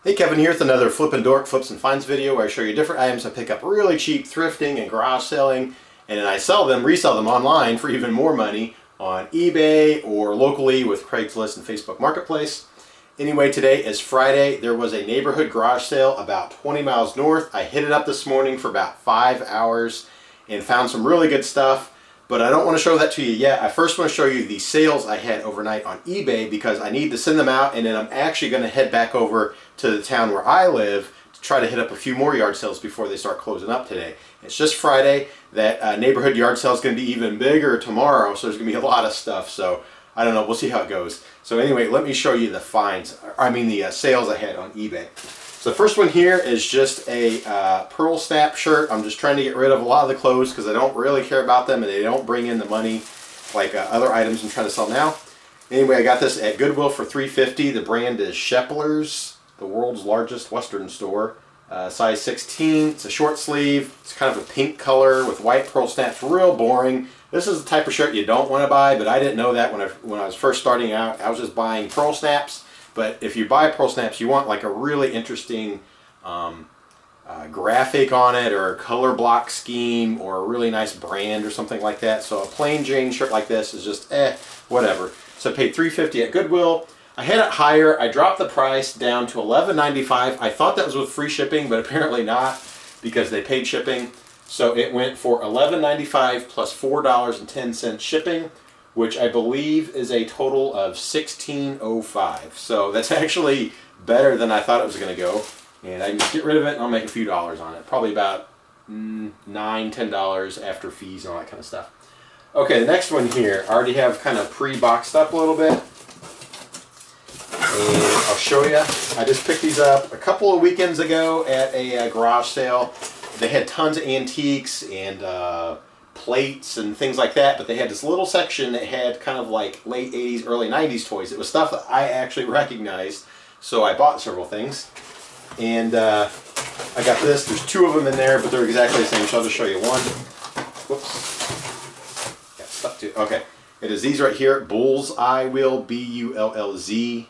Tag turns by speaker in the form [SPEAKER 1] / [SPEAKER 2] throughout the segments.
[SPEAKER 1] Hey, Kevin here with another Flippin' Dork Flips and Finds video where I show you different items I pick up really cheap thrifting and garage selling, and then I resell them online for even more money on eBay or locally with Craigslist and Facebook Marketplace. Anyway, today is Friday. There was a neighborhood garage sale about 20 miles north. I hit it up this morning for about 5 hours and found some really good stuff. But I don't want to show that to you yet. I first want to show you the sales I had overnight on eBay because I need to send them out, and then I'm actually going to head back over to the town where I live to try to hit up a few more yard sales before they start closing up today. It's just Friday. That neighborhood yard sale is going to be even bigger tomorrow, so there's going to be a lot of stuff. So I don't know. We'll see how it goes. So anyway, let me show you the the sales I had on eBay. So the first one here is just a pearl snap shirt. I'm just trying to get rid of a lot of the clothes because I don't really care about them and they don't bring in the money like other items I'm trying to sell now. Anyway, I got this at Goodwill for $3.50. The brand is Sheplers, the world's largest Western store. Size 16. It's a short sleeve. It's kind of a pink color with white pearl snaps. Real boring. This is the type of shirt you don't want to buy, but I didn't know that when I was first starting out. I was just buying pearl snaps. But if you buy pearl snaps, you want like a really interesting graphic on it, or a color block scheme, or a really nice brand or something like that. So a plain Jane shirt like this is just whatever. So I paid $3.50 at Goodwill. I had it higher. I dropped the price down to $11.95. I thought that was with free shipping, but apparently not because they paid shipping. So it went for $11.95 plus $4.10 shipping, which I believe is a total of $16.05. So that's actually better than I thought it was going to go. And I can just get rid of it and I'll make a few dollars on it. Probably about $9, $10 after fees and all that kind of stuff. Okay, the next one here, I already have kind of pre-boxed up a little bit. And I'll show you. I just picked these up a couple of weekends ago at a garage sale. They had tons of antiques and plates and things like that, but they had this little section that had kind of like late 80s, early 90s toys. It was stuff that I actually recognized, so I bought several things. And I got this. There's two of them in there, but they're exactly the same, so I'll just show you one. Whoops. Got stuck to it. Okay. It is these right here, Bullseye Wheel, B-U-L-L-Z-E-Y-E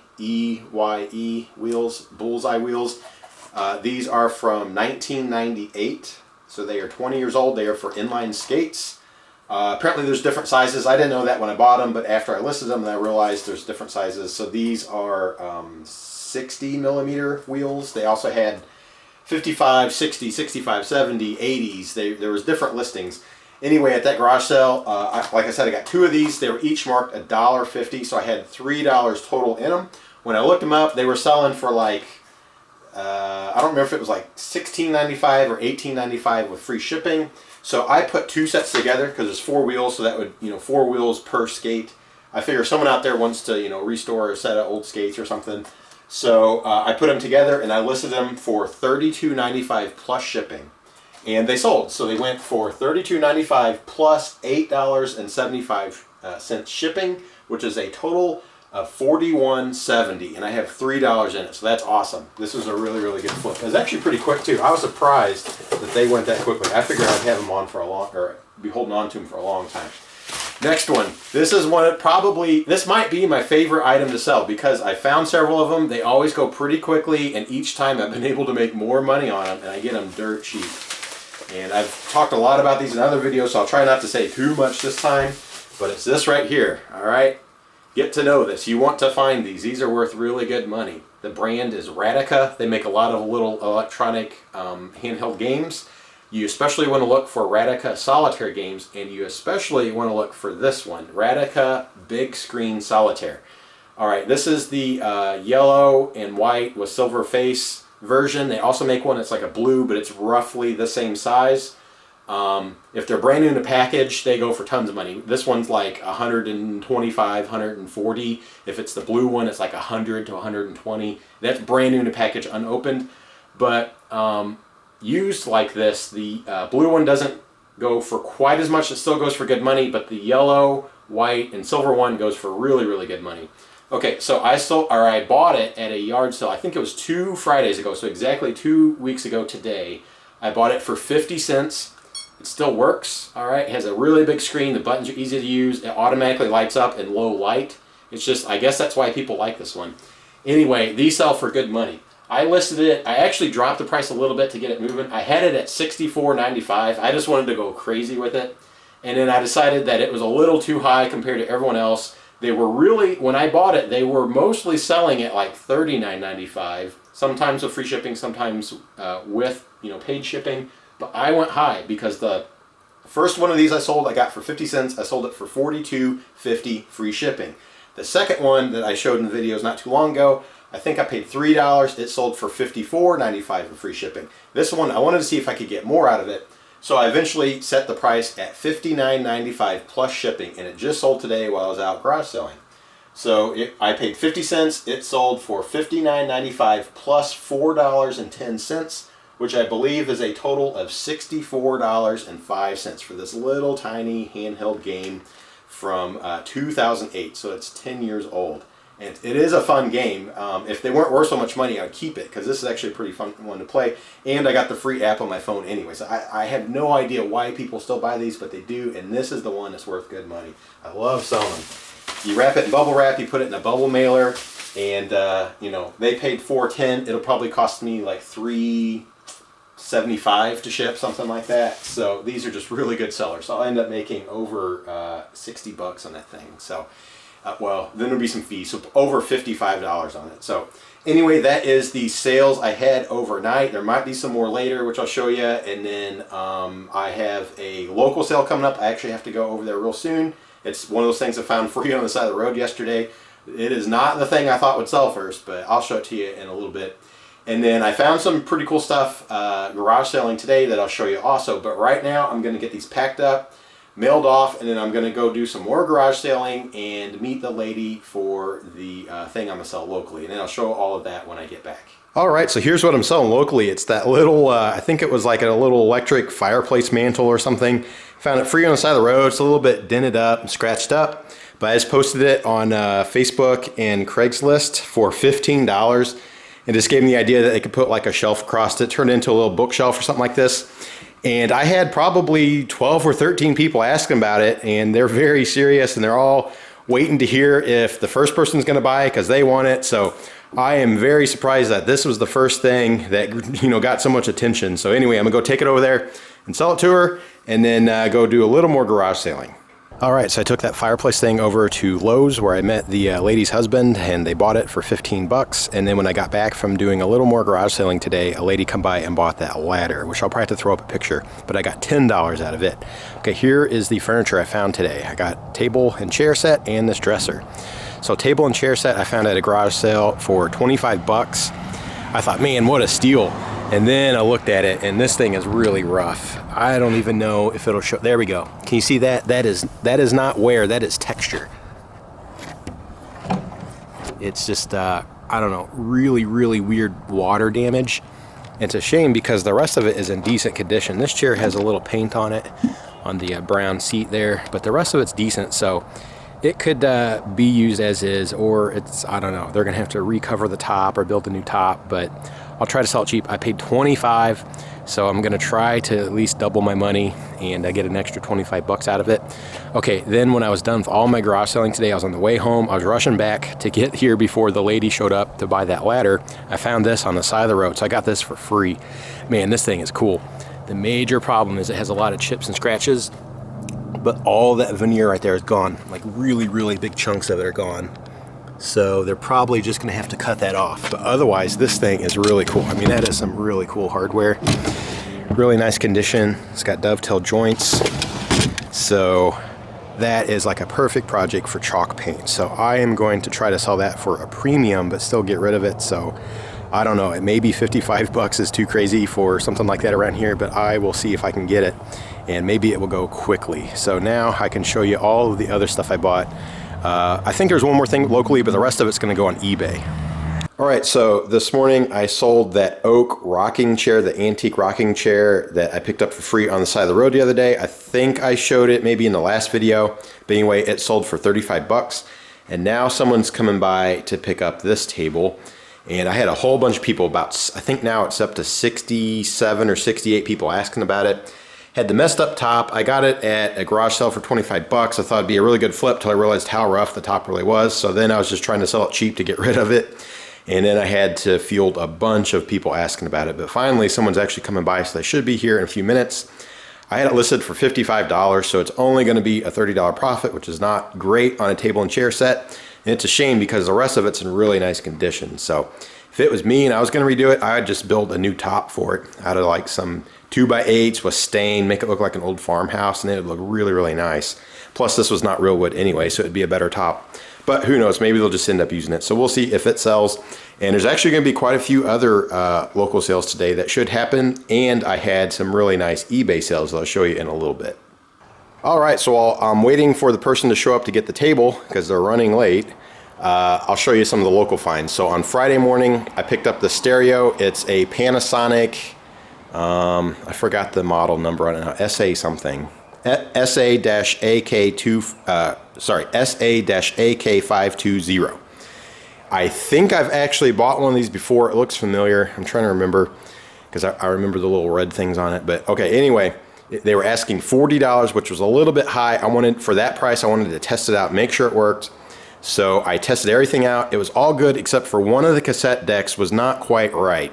[SPEAKER 1] wheels, Bullseye wheels. These are from 1998. So they are 20 years old. They are for inline skates. Apparently there's different sizes. I didn't know that when I bought them, but after I listed them, I realized there's different sizes. So these are 60 millimeter wheels. They also had 55, 60, 65, 70, 80s. There was different listings. Anyway, at that garage sale, like I said, I got two of these. They were each marked $1.50, so I had $3 total in them. When I looked them up, they were selling for like I don't remember if it was like $16.95 or $18.95 with free shipping. So I put two sets together because it's 4 wheels, so that would, 4 wheels per skate. I figure someone out there wants to, restore a set of old skates or something. So I put them together and I listed them for $32.95 plus shipping. And they sold. So they went for $32.95 plus $8.75 shipping, which is a total of $41.70, and I have $3 in it, so that's awesome. This was a really, really good flip. It was actually pretty quick too. I was surprised that they went that quickly. I figured I'd have them on for be holding on to them for a long time. Next one. This is this might be my favorite item to sell because I found several of them. They always go pretty quickly, and each time I've been able to make more money on them, and I get them dirt cheap. And I've talked a lot about these in other videos, so I'll try not to say too much this time, but it's this right here, all right? Get to know this. You want to find these. These are worth really good money. The brand is Radica. They make a lot of little electronic handheld games. You especially want to look for Radica solitaire games, and you especially want to look for this one, Radica Big Screen Solitaire. All right, this is the yellow and white with silver face version. They also make one that's like a blue, but it's roughly the same size. If they're brand new in the package, they go for tons of money. This one's like $125, $140. If it's the blue one, it's like $100 to $120. That's brand new in the package, unopened. But used like this, the blue one doesn't go for quite as much. It still goes for good money, but the yellow, white, and silver one goes for really, really good money. Okay, so I bought it at a yard sale. I think it was 2 Fridays ago, so exactly 2 weeks ago today. I bought it for 50 cents. It still works, all right? It has a really big screen. The buttons are easy to use. It automatically lights up in low light. It's just, I guess that's why people like this one. Anyway, these sell for good money. I listed it, I actually dropped the price a little bit to get it moving. I had it at $64.95. I just wanted to go crazy with it. And then I decided that it was a little too high compared to everyone else. They were really, when I bought it, they were mostly selling at like $39.95. Sometimes with free shipping, sometimes with, you know, paid shipping. But I went high because the first one of these I sold, I got for 50 cents. I sold it for $42.50 free shipping. The second one that I showed in the videos not too long ago, I think I paid $3. It sold for $54.95 for free shipping. This one, I wanted to see if I could get more out of it. So I eventually set the price at $59.95 plus shipping, and it just sold today while I was out garage selling. So I paid 50 cents. It sold for $59.95 plus $4.10, which I believe is a total of $64.05 for this little tiny handheld game from 2008. So it's 10 years old. And it is a fun game. If they weren't worth so much money, I'd keep it because this is actually a pretty fun one to play. And I got the free app on my phone anyway. So I have no idea why people still buy these, but they do. And this is the one that's worth good money. I love selling them. You wrap it in bubble wrap, you put it in a bubble mailer, and you know, they paid $4.10. It'll probably cost me like $3.75 to ship, something like that. So these are just really good sellers. So I'll end up making over 60 bucks on that thing. So well, then there'll be some fees, so over $55 on it. So anyway, that is the sales I had overnight. There might be some more later, which I'll show you. And then I have a local sale coming up. I actually have to go over there real soon. It's one of those things I found free on the side of the road yesterday. It is not the thing I thought would sell first, but I'll show it to you in a little bit. And then I found some pretty cool stuff garage selling today that I'll show you also. But right now, I'm going to get these packed up, mailed off, and then I'm going to go do some more garage selling and meet the lady for the thing I'm going to sell locally. And then I'll show all of that when I get back. All right, so here's what I'm selling locally. It's that little, I think it was like a little electric fireplace mantle or something. Found it free on the side of the road. It's a little bit dented up and scratched up, but I just posted it on Facebook and Craigslist for $15. And just gave me the idea that they could put like a shelf across it, turn it into a little bookshelf or something like this. And I had probably 12 or 13 people asking about it, and they're very serious, and they're all waiting to hear if the first person's going to buy it because they want it. So I am very surprised that this was the first thing that, you know, got so much attention. So anyway, I'm gonna go take it over there and sell it to her, and then go do a little more garage selling. All right, so I took that fireplace thing over to Lowe's where I met the lady's husband, and they bought it for 15 bucks. And then when I got back from doing a little more garage selling today, a lady come by and bought that ladder, which I'll probably have to throw up a picture, but I got $10 out of it. Okay, here is the furniture I found today. I got table and chair set and this dresser. So table and chair set I found at a garage sale for 25 bucks. I thought, man, what a steal. And then I looked at it, and this thing is really rough. I don't even know if it'll show. There we go. Can you see that? That is not wear, that is texture. It's just, I don't know, really, really weird water damage. It's a shame because the rest of it is in decent condition. This chair has a little paint on it, on the brown seat there, but the rest of it's decent. So it could be used as is, or it's, I don't know, they're gonna have to recover the top or build a new top, but I'll try to sell it cheap. I paid 25, so I'm gonna try to at least double my money and I get an extra 25 bucks out of it. Okay, then when I was done with all my garage selling today, I was on the way home. I was rushing back to get here before the lady showed up to buy that ladder. I found this on the side of the road, so I got this for free. Man, this thing is cool. The major problem is it has a lot of chips and scratches, but all that veneer right there is gone. Like really, really big chunks of it are gone. So they're probably just gonna have to cut that off. But otherwise, this thing is really cool. I mean, that is some really cool hardware. Really nice condition. It's got dovetail joints. So that is like a perfect project for chalk paint. So I am going to try to sell that for a premium, but still get rid of it. So I don't know, it may be 55 bucks is too crazy for something like that around here, but I will see if I can get it, and maybe it will go quickly. So now I can show you all of the other stuff I bought. I think there's one more thing locally, but the rest of it's gonna go on eBay. All right, so this morning I sold that oak rocking chair, the antique rocking chair that I picked up for free on the side of the road the other day. I think I showed it maybe in the last video, but anyway, it sold for 35 bucks. And now someone's coming by to pick up this table. And I had a whole bunch of people, about, I think now it's up to 67 or 68 people asking about it. Had the messed up top. I got it at a garage sale for 25 bucks. I thought it'd be a really good flip till I realized how rough the top really was. So then I was just trying to sell it cheap to get rid of it. And then I had to field a bunch of people asking about it. But finally, someone's actually coming by, so they should be here in a few minutes. I had it listed for $55, so it's only going to be a $30 profit, which is not great on a table and chair set. And it's a shame because the rest of it's in really nice condition. So if it was me and I was going to redo it, I'd just build a new top for it out of like some 2x8s with stain, make it look like an old farmhouse, and it would look really, really nice. Plus, this was not real wood anyway, so it'd be a better top. But who knows, maybe they'll just end up using it. So we'll see if it sells. And there's actually going to be quite a few other local sales today that should happen. And I had some really nice eBay sales that I'll show you in a little bit. All right, so while I'm waiting for the person to show up to get the table, because they're running late, I'll show you some of the local finds. So on Friday morning, I picked up the stereo. It's a Panasonic, I forgot the model number on it now, SA something. SA-AK520. I think I've actually bought one of these before. It looks familiar. I'm trying to remember because I remember the little red things on it. But okay, anyway, they were asking $40, which was a little bit high. For that price, I wanted to test it out, make sure it worked. So I tested everything out. It was all good except for one of the cassette decks was not quite right.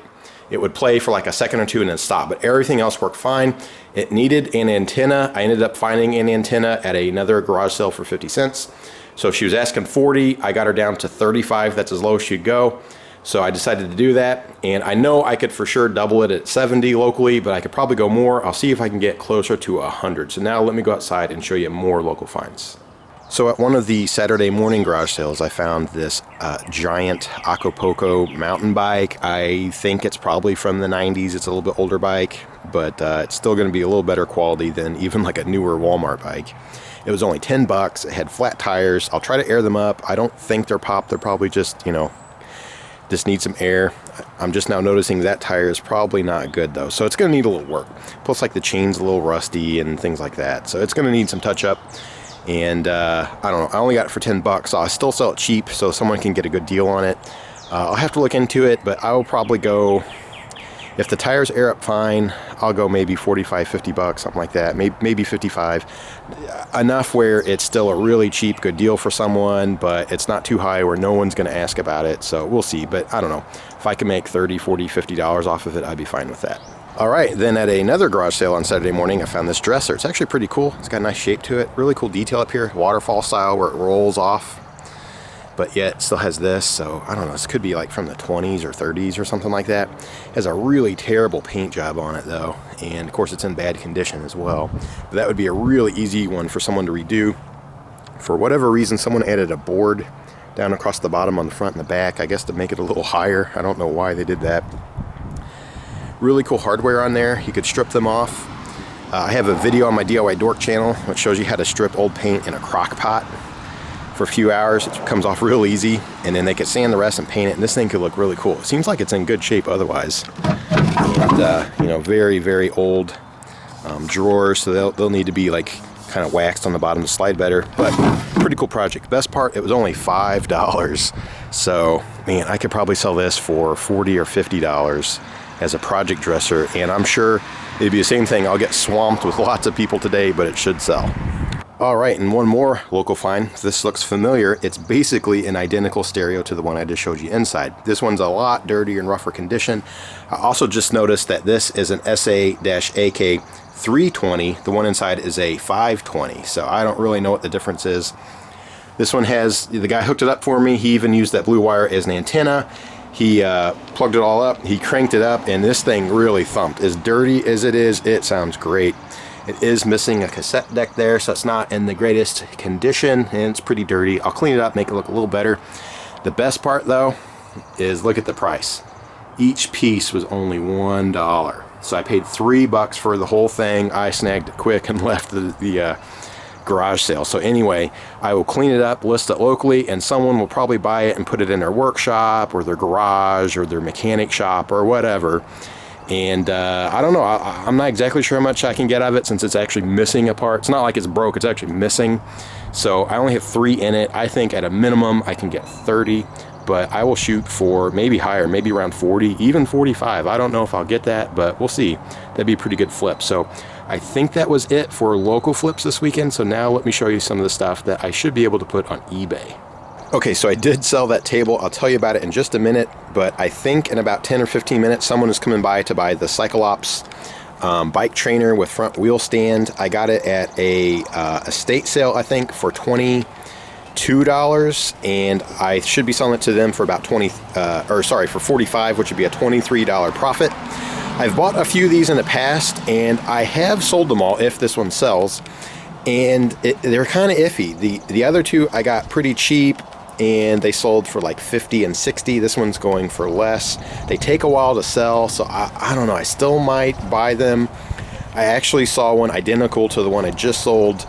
[SPEAKER 1] It would play for like a second or two and then stop, but everything else worked fine. It needed an antenna. I ended up finding an antenna at another garage sale for 50 cents. So she was asking 40, I got her down to 35. That's as low as she'd go. So I decided to do that. And I know I could for sure double it at 70 locally, but I could probably go more. I'll see if I can get closer to 100. So now let me go outside and show you more local finds. So at one of the Saturday morning garage sales, I found this giant Acapulco mountain bike. I think it's probably from the 90s. It's a little bit older bike, but it's still going to be a little better quality than even like a newer Walmart bike. It was only 10 bucks. It had flat tires. I'll try to air them up. I don't think they're popped. They're probably just, just need some air. I'm just now noticing that tire is probably not good though. So it's going to need a little work. Plus like the chain's a little rusty and things like that. So it's going to need some touch up. And I don't know, I only got it for 10 bucks. I'll still sell it cheap so someone can get a good deal on it. I'll have to look into it, but I will probably go, if the tires air up fine, I'll go maybe 45, 50 bucks, something like that, maybe 55. Enough where it's still a really cheap, good deal for someone, but it's not too high where no one's going to ask about it. So we'll see, but I don't know. If I can make 30, 40, $50 off of it, I'd be fine with that. All right, then at another garage sale on Saturday morning, I found this dresser. It's actually pretty cool. It's got a nice shape to it. Really cool detail up here, waterfall style where it rolls off. But yet it still has this, so I don't know. This could be like from the 20s or 30s or something like that. It has a really terrible paint job on it though. And of course it's in bad condition as well. But that would be a really easy one for someone to redo. For whatever reason, someone added a board down across the bottom on the front and the back, I guess to make it a little higher. I don't know why they did that. Really cool hardware on there. You could strip them off. I have a video on my DIY Dork channel which shows you how to strip old paint in a crock pot for a few hours. It comes off real easy, and then they could sand the rest and paint it, and this thing could look really cool. It seems like it's in good shape otherwise. And very, very old drawers, so they'll need to be like kind of waxed on the bottom to slide better, but pretty cool project. Best part, it was only $5. So man, I could probably sell this for $40 or $50 as a project dresser, and I'm sure it'd be the same thing. I'll get swamped with lots of people today, but it should sell. All right, and one more local find. This looks familiar. It's basically an identical stereo to the one I just showed you inside. This one's a lot dirtier and rougher condition. I also just noticed that this is an SA-AK320. The one inside is a 520, so I don't really know what the difference is. This one has, the guy hooked it up for me. He even used that blue wire as an antenna. He plugged it all up, he cranked it up, and this thing really thumped. As dirty as it is, it sounds great. It is missing a cassette deck there, so it's not in the greatest condition, and it's pretty dirty. I'll clean it up, make it look a little better. The best part, though, is look at the price. Each piece was only $1. So I paid $3 for the whole thing. I snagged it quick and left the garage sale. So anyway, I will clean it up, list it locally, and someone will probably buy it and put it in their workshop or their garage or their mechanic shop or whatever. And I don't know, I'm not exactly sure how much I can get out of it since it's actually missing a part. It's not like it's broke, it's actually missing. So I only have 3 in it. I think at a minimum I can get 30, but I will shoot for maybe higher, maybe around 40, even 45. I don't know if I'll get that, but we'll see. That'd be a pretty good flip. So I think that was it for local flips this weekend. So now let me show you some of the stuff that I should be able to put on eBay. Okay, so I did sell that table. I'll tell you about it in just a minute, but I think in about 10 or 15 minutes, someone is coming by to buy the Cycleops bike trainer with front wheel stand. I got it at a estate sale, I think, for $22, and I should be selling it to them for about for $45, which would be a $23 profit. I've bought a few of these in the past, and I have sold them all if this one sells, and they're kind of iffy. The other two I got pretty cheap, and they sold for like $50 and $60. This one's going for less. They take a while to sell, so I don't know. I still might buy them. I actually saw one identical to the one I just sold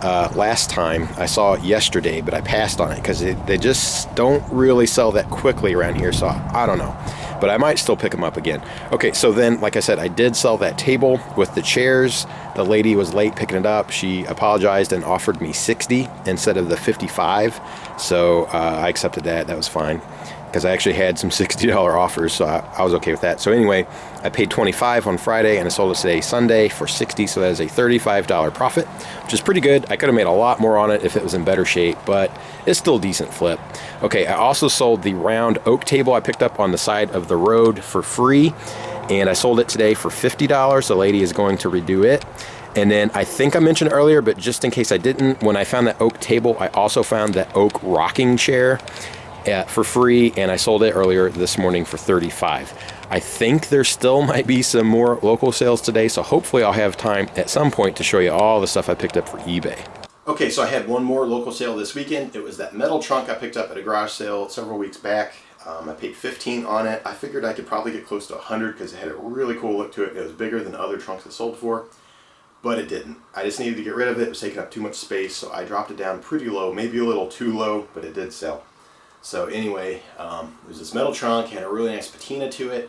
[SPEAKER 1] last time. I saw it yesterday, but I passed on it because they just don't really sell that quickly around here, so I don't know. But I might still pick them up again. Okay, so then, like I said, I did sell that table with the chairs. The lady was late picking it up. She apologized and offered me $60 instead of the $55. So I accepted that. That was fine because I actually had some $60 offers, so I was okay with that. So anyway, I paid $25 on Friday, and I sold it today Sunday for $60, so that is a $35 profit, which is pretty good. I could have made a lot more on it if it was in better shape, but it's still a decent flip. Okay, I also sold the round oak table I picked up on the side of the road for free, and I sold it today for $50. The lady is going to redo it. And then I think I mentioned earlier, but just in case I didn't, when I found that oak table, I also found that oak rocking chair for free, and I sold it earlier this morning for $35. I think there still might be some more local sales today, so hopefully I'll have time at some point to show you all the stuff I picked up for eBay. Okay, so I had one more local sale this weekend. It was that metal trunk I picked up at a garage sale several weeks back. I paid $15 on it. I figured I could probably get close to $100 because it had a really cool look to it. It was bigger than other trunks I sold for, but it didn't. I just needed to get rid of it. It was taking up too much space, so I dropped it down pretty low, maybe a little too low, but it did sell. So anyway, it was this metal trunk, had a really nice patina to it.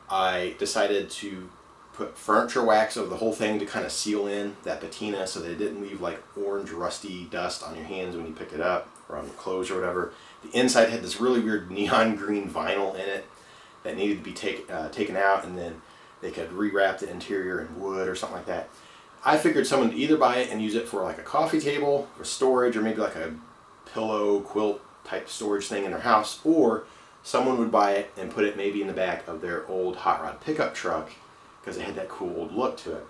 [SPEAKER 1] I decided to put furniture wax over the whole thing to kind of seal in that patina so that it didn't leave like orange rusty dust on your hands when you pick it up or on your clothes or whatever. The inside had this really weird neon green vinyl in it that needed to be taken out, and then they could rewrap the interior in wood or something like that. I figured someone would either buy it and use it for like a coffee table or storage, or maybe like a pillow quilt type storage thing in their house, or someone would buy it and put it maybe in the back of their old hot rod pickup truck because it had that cool old look to it.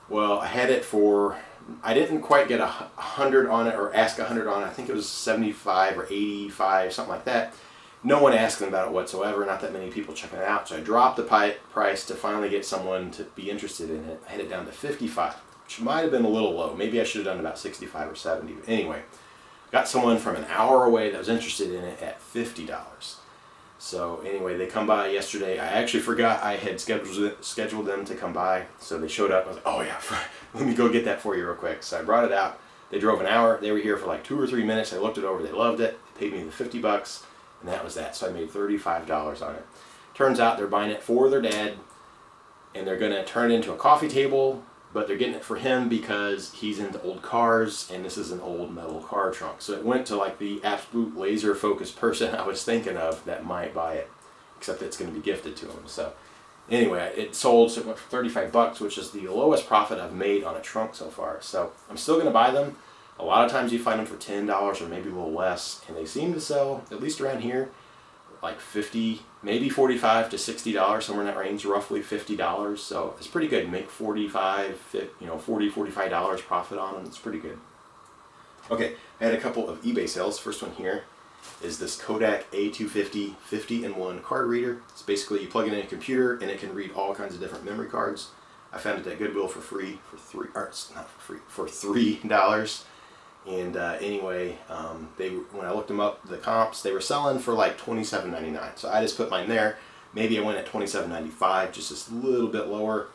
[SPEAKER 1] Well, I had it for, I didn't quite get 100 on it or ask 100 on it. I think it was 75 or 85, something like that. No one asking about it whatsoever, not that many people checking it out. So I dropped the price to finally get someone to be interested in it. I had it down to 55, which might have been a little low. Maybe I should have done about 65 or 70. But anyway, got someone from an hour away that was interested in it at $50. So anyway, they come by yesterday. I actually forgot I had scheduled them to come by. So they showed up. I was like, oh yeah, let me go get that for you real quick. So I brought it out. They drove an hour. They were here for like 2 or 3 minutes. I looked it over. They loved it. They paid me the $50, and that was that. So I made $35 on it. Turns out they're buying it for their dad, and they're going to turn it into a coffee table, but they're getting it for him because he's into old cars, and this is an old metal car trunk. So it went to like the absolute laser focused person I was thinking of that might buy it, except it's going to be gifted to him. So anyway, it sold, so it went for $35, which is the lowest profit I've made on a trunk so far. So I'm still going to buy them. A lot of times you find them for $10 or maybe a little less, and they seem to sell, at least around here, like $50, maybe $45 to $60, somewhere in that range, roughly $50. So it's pretty good. You make $45 profit on them. It's pretty good. Okay, I had a couple of eBay sales. First one here is this Kodak A250 50-in-1 card reader. It's basically you plug it in a computer and it can read all kinds of different memory cards. I found it at Goodwill for free for $3. And anyway, when I looked them up, the comps, they were selling for like $27.99. So I just put mine there. Maybe I went at $27.95, just a little bit lower.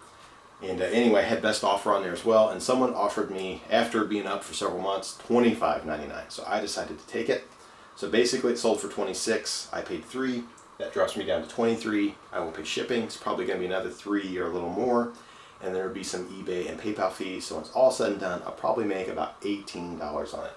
[SPEAKER 1] And anyway, I had best offer on there as well. And someone offered me, after being up for several months, $25.99. So I decided to take it. So basically it sold for $26. I paid $3. That drops me down to $23. I will pay shipping. It's probably going to be another $3 or a little more. And there would be some eBay and PayPal fees. So when it's all said and done, I'll probably make about $18 on it.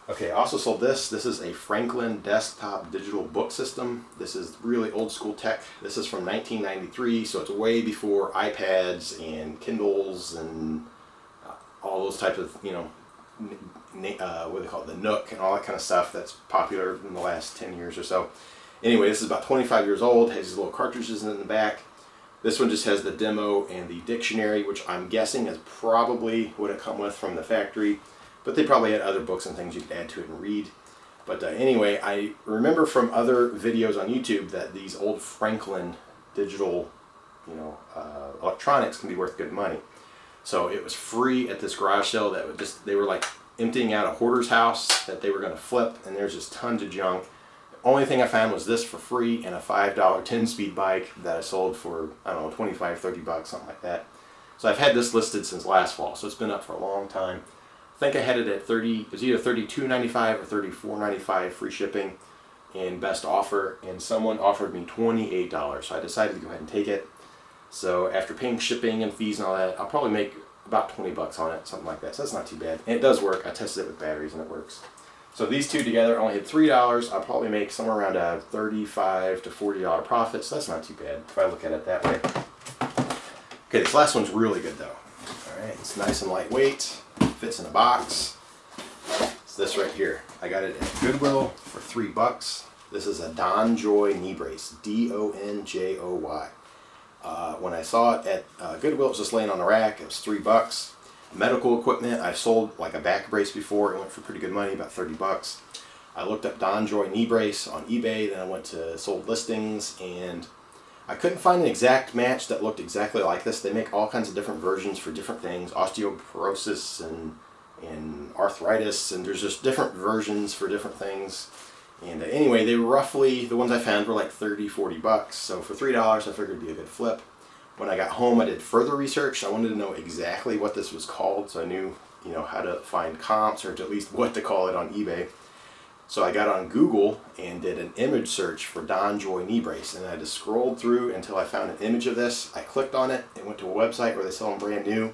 [SPEAKER 1] Okay, I also sold this. This is a Franklin desktop digital book system. This is really old school tech. This is from 1993, so it's way before iPads and Kindles and all those types of, what do they call it, the Nook and all that kind of stuff that's popular in the last 10 years or so. Anyway, this is about 25 years old, has these little cartridges in the back. This one just has the demo and the dictionary, which I'm guessing is probably what it come with from the factory, but they probably had other books and things you could add to it and read. But anyway, I remember from other videos on YouTube that these old Franklin digital, electronics can be worth good money. So it was free at this garage sale that they were like emptying out a hoarder's house that they were going to flip, and there's just tons of junk. The only thing I found was this for free and a $5 10-speed bike that I sold for, I don't know, 25, 30 bucks, something like that. So I've had this listed since last fall, so it's been up for a long time. I think I had it at it was either $32.95 or $34.95 free shipping and best offer, and someone offered me $28, so I decided to go ahead and take it. So after paying shipping and fees and all that, I'll probably make about 20 bucks on it, something like that. So that's not too bad. And it does work. I tested it with batteries and it works. So these two together only had $3. I'll probably make somewhere around a $35 to $40 profit, so that's not too bad if I look at it that way. Okay, this last one's really good though. All right, it's nice and lightweight, fits in a box. It's this right here. I got it at Goodwill for $3. This is a Donjoy knee brace, Donjoy. When I saw it at Goodwill, it was just laying on the rack. It was $3. Medical equipment, I've sold like a back brace before. It went for pretty good money, about 30 bucks. I looked up Donjoy knee brace on eBay, then I went to sold listings, and I couldn't find an exact match that looked exactly like this. They make all kinds of different versions for different things, osteoporosis and arthritis, and there's just different versions for different things. And anyway, they were roughly, the ones I found were like 30, 40 bucks. So for $3, I figured it'd be a good flip. When I got home, I did further research. I wanted to know exactly what this was called, so I knew, how to find comps, or at least what to call it on eBay. So I got on Google and did an image search for Donjoy knee brace, and I just scrolled through until I found an image of this. I clicked on it and went to a website where they sell them brand new,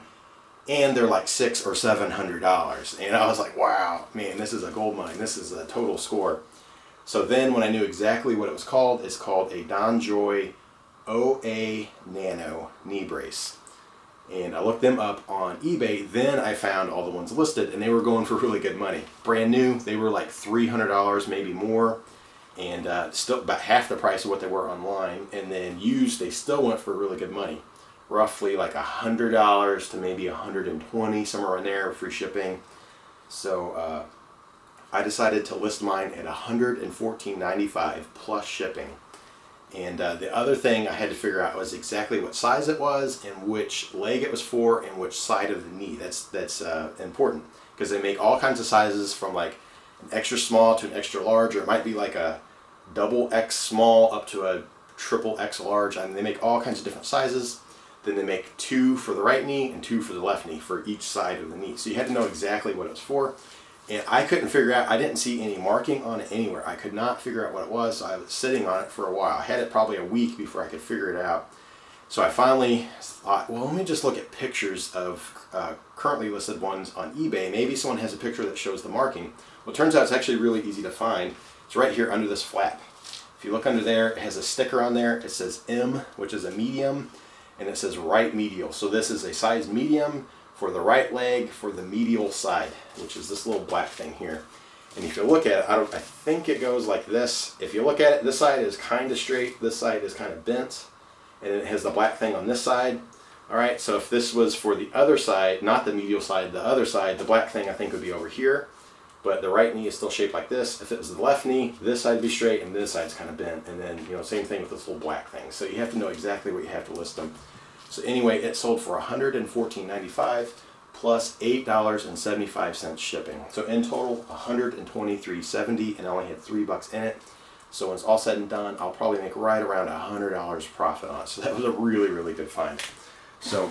[SPEAKER 1] and they're like $600 or $700. And I was like, wow, man, this is a gold mine. This is a total score. So then when I knew exactly what it was called, it's called a Donjoy OA Nano knee brace. And I looked them up on eBay, then I found all the ones listed, and they were going for really good money. Brand new, they were like $300, maybe more, and still about half the price of what they were online. And then used, they still went for really good money. Roughly like $100 to maybe $120, somewhere in there, free shipping. So I decided to list mine at $114.95 plus shipping. And the other thing I had to figure out was exactly what size it was and which leg it was for and which side of the knee. That's important, because they make all kinds of sizes from like an extra small to an extra large, or it might be like a double X small up to a triple X large. I mean, they make all kinds of different sizes. Then they make 2 for the right knee and 2 for the left knee for each side of the knee. So you had to know exactly what it was for. And I couldn't figure out, I didn't see any marking on it anywhere. I could not figure out what it was, so I was sitting on it for a while. I had it probably a week before I could figure it out. So I finally thought, well, let me just look at pictures of currently listed ones on eBay. Maybe someone has a picture that shows the marking. Well, it turns out it's actually really easy to find. It's right here under this flap. If you look under there, it has a sticker on there. It says M, which is a medium, and it says right medial. So this is a size medium for the right leg for the medial side, which is this little black thing here. And if you look at it, I think it goes like this. If you look at it, this side is kind of straight, this side is kind of bent, and it has the black thing on this side. All right, so if this was for the other side, not the medial side, the other side, the black thing I think would be over here, but the right knee is still shaped like this. If it was the left knee, this side would be straight and this side's kind of bent, and then same thing with this little black thing. So you have to know exactly what you have to list them. So anyway, it sold for $114.95 plus $8.75 shipping. So in total, $123.70, and I only had $3 in it. So when it's all said and done, I'll probably make right around $100 profit on it. So that was a really, really good find. So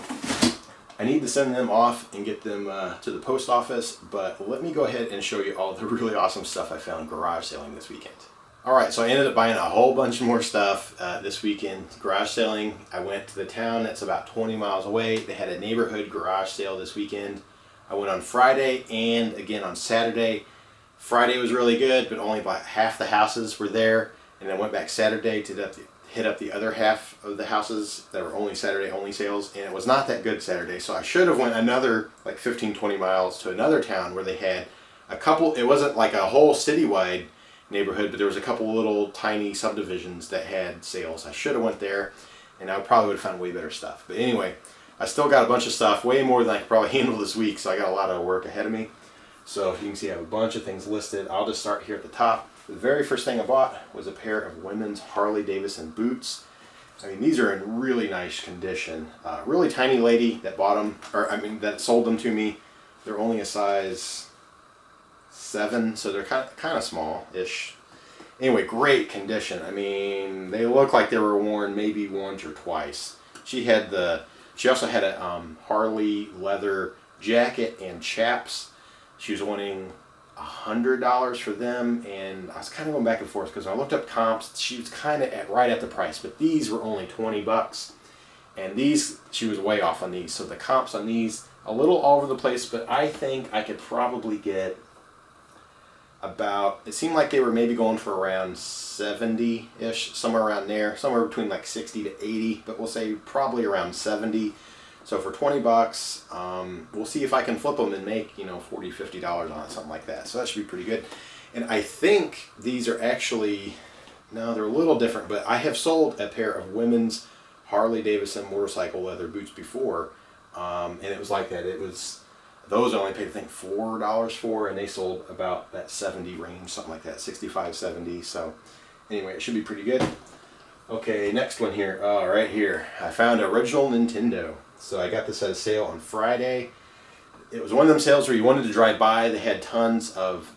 [SPEAKER 1] I need to send them off and get them to the post office, but let me go ahead and show you all the really awesome stuff I found garage selling this weekend. Alright, so I ended up buying a whole bunch more stuff this weekend. Garage selling, I went to the town that's about 20 miles away. They had a neighborhood garage sale this weekend. I went on Friday and again on Saturday. Friday was really good, but only about half the houses were there. And then went back Saturday to hit up the other half of the houses that were only Saturday only sales. And it was not that good Saturday, so I should have went another like 15-20 miles to another town where they had a couple, it wasn't like a whole citywide neighborhood, but there was a couple little tiny subdivisions that had sales. I should have went there, and I probably would have found way better stuff. But anyway, I still got a bunch of stuff, way more than I could probably handle this week, so I got a lot of work ahead of me. So you can see I have a bunch of things listed. I'll just start here at the top. The very first thing I bought was a pair of women's Harley-Davidson boots. I mean, these are in really nice condition. Really tiny lady that bought them, or I mean, that sold them to me. They're only a size 7, so they're kind of small-ish. Anyway, great condition. I mean, they look like they were worn maybe once or twice. She also had a Harley leather jacket and chaps. She was wanting $100 for them, and I was kind of going back and forth because when I looked up comps, she was kind of right at the price, but these were only 20 bucks, and these, she was way off on these. So the comps on these, a little all over the place, but I think I could probably get about, it seemed like they were maybe going for around 70-ish, somewhere around there, somewhere between like 60 to 80, but we'll say probably around 70. So for 20 bucks, we'll see if I can flip them and make, you know, $40, $50 on it, something like that. So that should be pretty good. And I think these are actually, no, they're a little different, but I have sold a pair of women's Harley-Davidson motorcycle leather boots before, and it was like that. It was, those I only paid, I think, $4 for, and they sold about that 70 range, something like that, 65, 70. So anyway, it should be pretty good. Okay, next one here. Right here. I found original Nintendo. So I got this at a sale on Friday. It was one of them sales where you wanted to drive by. They had tons of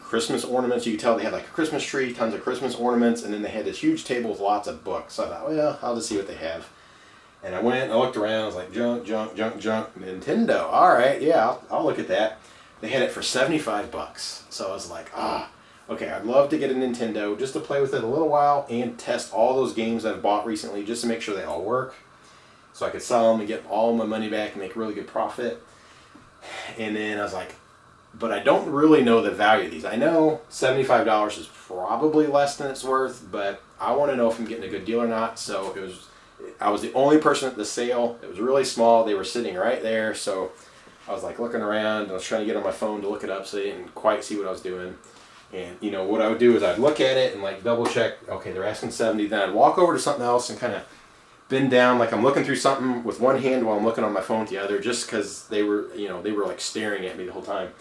[SPEAKER 1] Christmas ornaments. You could tell they had like a Christmas tree, tons of Christmas ornaments, and then they had this huge table with lots of books. So I thought, well, I'll just see what they have. And I went, I looked around, I was like, junk, junk, junk, junk, Nintendo. All right, yeah, I'll look at that. They had it for 75 bucks. So I was like, okay, I'd love to get a Nintendo just to play with it a little while and test all those games I've bought recently just to make sure they all work, so I could sell them and get all my money back and make a really good profit. And then I was like, but I don't really know the value of these. I know $75 is probably less than it's worth, but I want to know if I'm getting a good deal or not. So I was the only person at the sale. It was really small. They were sitting right there. So I was like looking around. I was trying to get on my phone to look it up, so they didn't quite see what I was doing. And you know what I would do is I'd look at it and like double check. Okay, they're asking 70. Then I'd walk over to something else and kind of bend down like I'm looking through something with one hand while I'm looking on my phone with the other, just because they were, you know, they were like staring at me the whole time.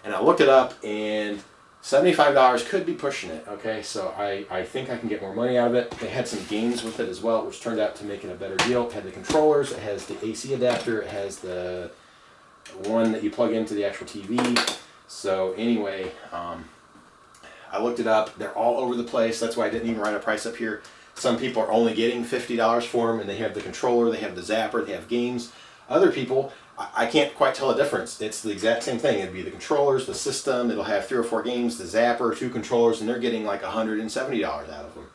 [SPEAKER 1] And I looked it up, and $75 could be pushing it. Okay, so I think I can get more money out of it. They had some games with it as well, which turned out to make it a better deal. It had the controllers, it has the AC adapter, it has the one that you plug into the actual TV. So anyway, I looked it up. They're all over the place. That's why I didn't even write a price up here. Some people are only getting $50 for them, and they have the controller, they have the zapper, they have games. Other people, I can't quite tell the difference. It's the exact same thing. It'd be the controllers, the system, it'll have 3 or 4 games, the zapper, 2 controllers, and they're getting like $170 out of them.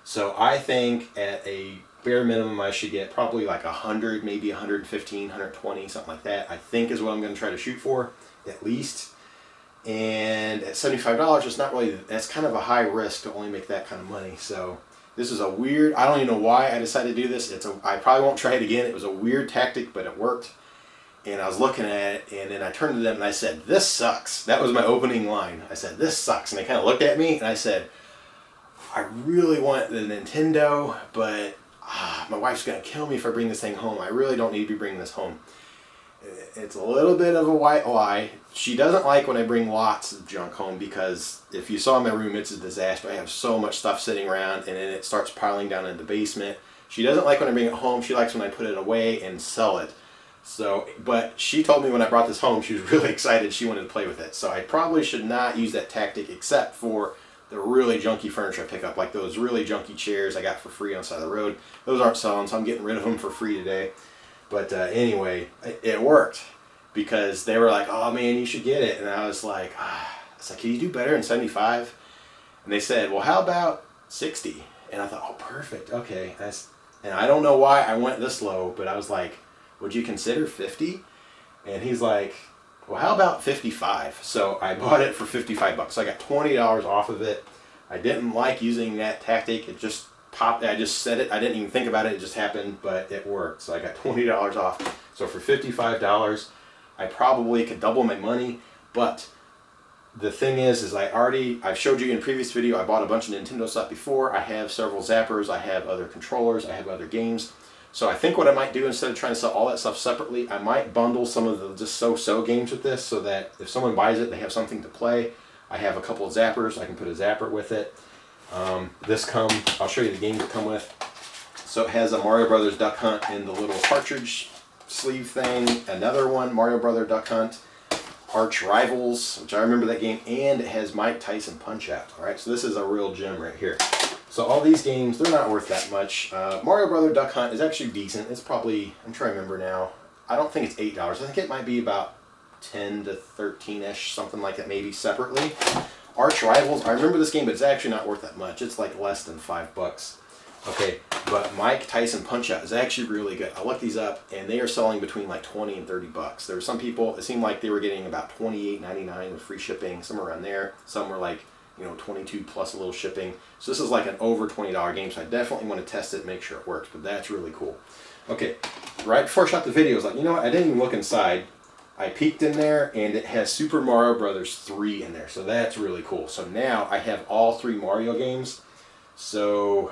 [SPEAKER 1] So I think at a bare minimum I should get probably like 100, maybe 115, 120, something like that, I think is what I'm going to try to shoot for, at least. And at $75, it's not really, that's kind of a high risk to only make that kind of money. So this is a weird, I don't even know why I decided to do this. I probably won't try it again. It was a weird tactic, but it worked. And I was looking at it, and then I turned to them and I said, "This sucks." That was my opening line. I said, "This sucks." And they kind of looked at me, and I said, "I really want the Nintendo, but my wife's going to kill me if I bring this thing home. I really don't need to be bringing this home." It's a little bit of a white lie. She doesn't like when I bring lots of junk home, because if you saw my room, it's a disaster. I have so much stuff sitting around, and then it starts piling down in the basement. She doesn't like when I bring it home. She likes when I put it away and sell it. So, but she told me when I brought this home, she was really excited. She wanted to play with it. So I probably should not use that tactic, except for the really junky furniture I pick up, like those really junky chairs I got for free on the side of the road. Those aren't selling, so I'm getting rid of them for free today. But anyway, it worked, because they were like, "Oh man, you should get it." And I was like, "Can you do better than 75? And they said, "Well, how about 60? And I thought, "Oh, perfect. Okay." And I don't know why I went this low, but I was like, "Would you consider 50? And he's like, "Well, how about 55? So I bought it for 55 bucks. So I got $20 off of it. I didn't like using that tactic. It just popped. I just said it. I didn't even think about it. It just happened, but it worked. So I got $20 off. So for $55, I probably could double my money. But the thing is I've showed you in a previous video, I bought a bunch of Nintendo stuff before. I have several zappers, I have other controllers, I have other games. So I think what I might do, instead of trying to sell all that stuff separately, I might bundle some of the just so-so games with this, so that if someone buys it, they have something to play. I have a couple of zappers, I can put a zapper with it. I'll show you the games that come with. So it has a Mario Brothers Duck Hunt in the little cartridge sleeve thing, another one, Mario Brothers Duck Hunt, Arch Rivals, which I remember that game, and it has Mike Tyson Punch-Out. Alright, so this is a real gem right here. So all these games, they're not worth that much. Mario Brothers Duck Hunt is actually decent. It's probably, I'm trying to remember now, I don't think it's $8. I think it might be about 10 to 13-ish, something like that, maybe separately. Arch Rivals, I remember this game, but it's actually not worth that much. It's like less than $5. Okay, but Mike Tyson Punch-Out is actually really good. I looked these up, and they are selling between like 20 and 30 bucks. There were some people, it seemed like they were getting about $28.99 with free shipping, somewhere around there. Some were like, you know, 22 plus a little shipping. So this is like an over $20 game, so I definitely want to test it and make sure it works, but that's really cool. Okay, right before I shot the video, I was like, you know what, I didn't even look inside. I peeked in there, and it has Super Mario Brothers 3 in there, so that's really cool. So now I have all 3 Mario games, so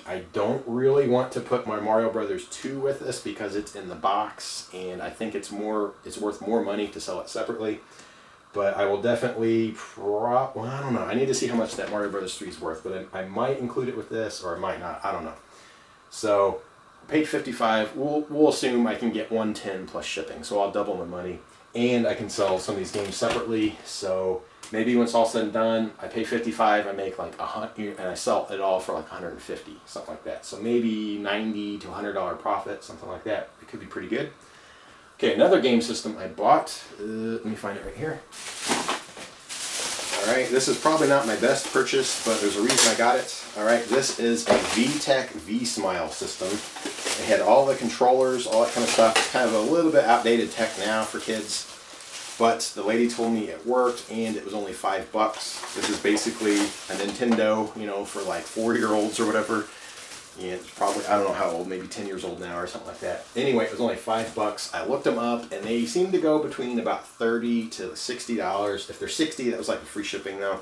[SPEAKER 1] I don't really want to put my Mario Brothers 2 with this because it's in the box, and I think it's worth more money to sell it separately. But I will definitely, well, I don't know. I need to see how much that Mario Brothers 3 is worth, but I might include it with this, or I might not. I don't know. So, paid $55. We'll assume I can get $110 plus shipping, so I'll double my money, and I can sell some of these games separately. So maybe when it's all said and done, I pay $55, I make like $100, and I sell it all for like $150, something like that. So maybe $90 to $100 profit, something like that. It could be pretty good. Okay, another game system I bought. Let me find it right here. Alright, this is probably not my best purchase, but there's a reason I got it. Alright, this is a Vtech V-Smile system. It had all the controllers, all that kind of stuff. It's kind of a little bit outdated tech now for kids, but the lady told me it worked, and it was only $5. This is basically a Nintendo, you know, for like 4-year-olds or whatever. And it's probably, I don't know how old, maybe 10 years old now or something like that. Anyway, it was only $5. I looked them up, and they seem to go between about $30 to $60. If they're $60, that was like free shipping though.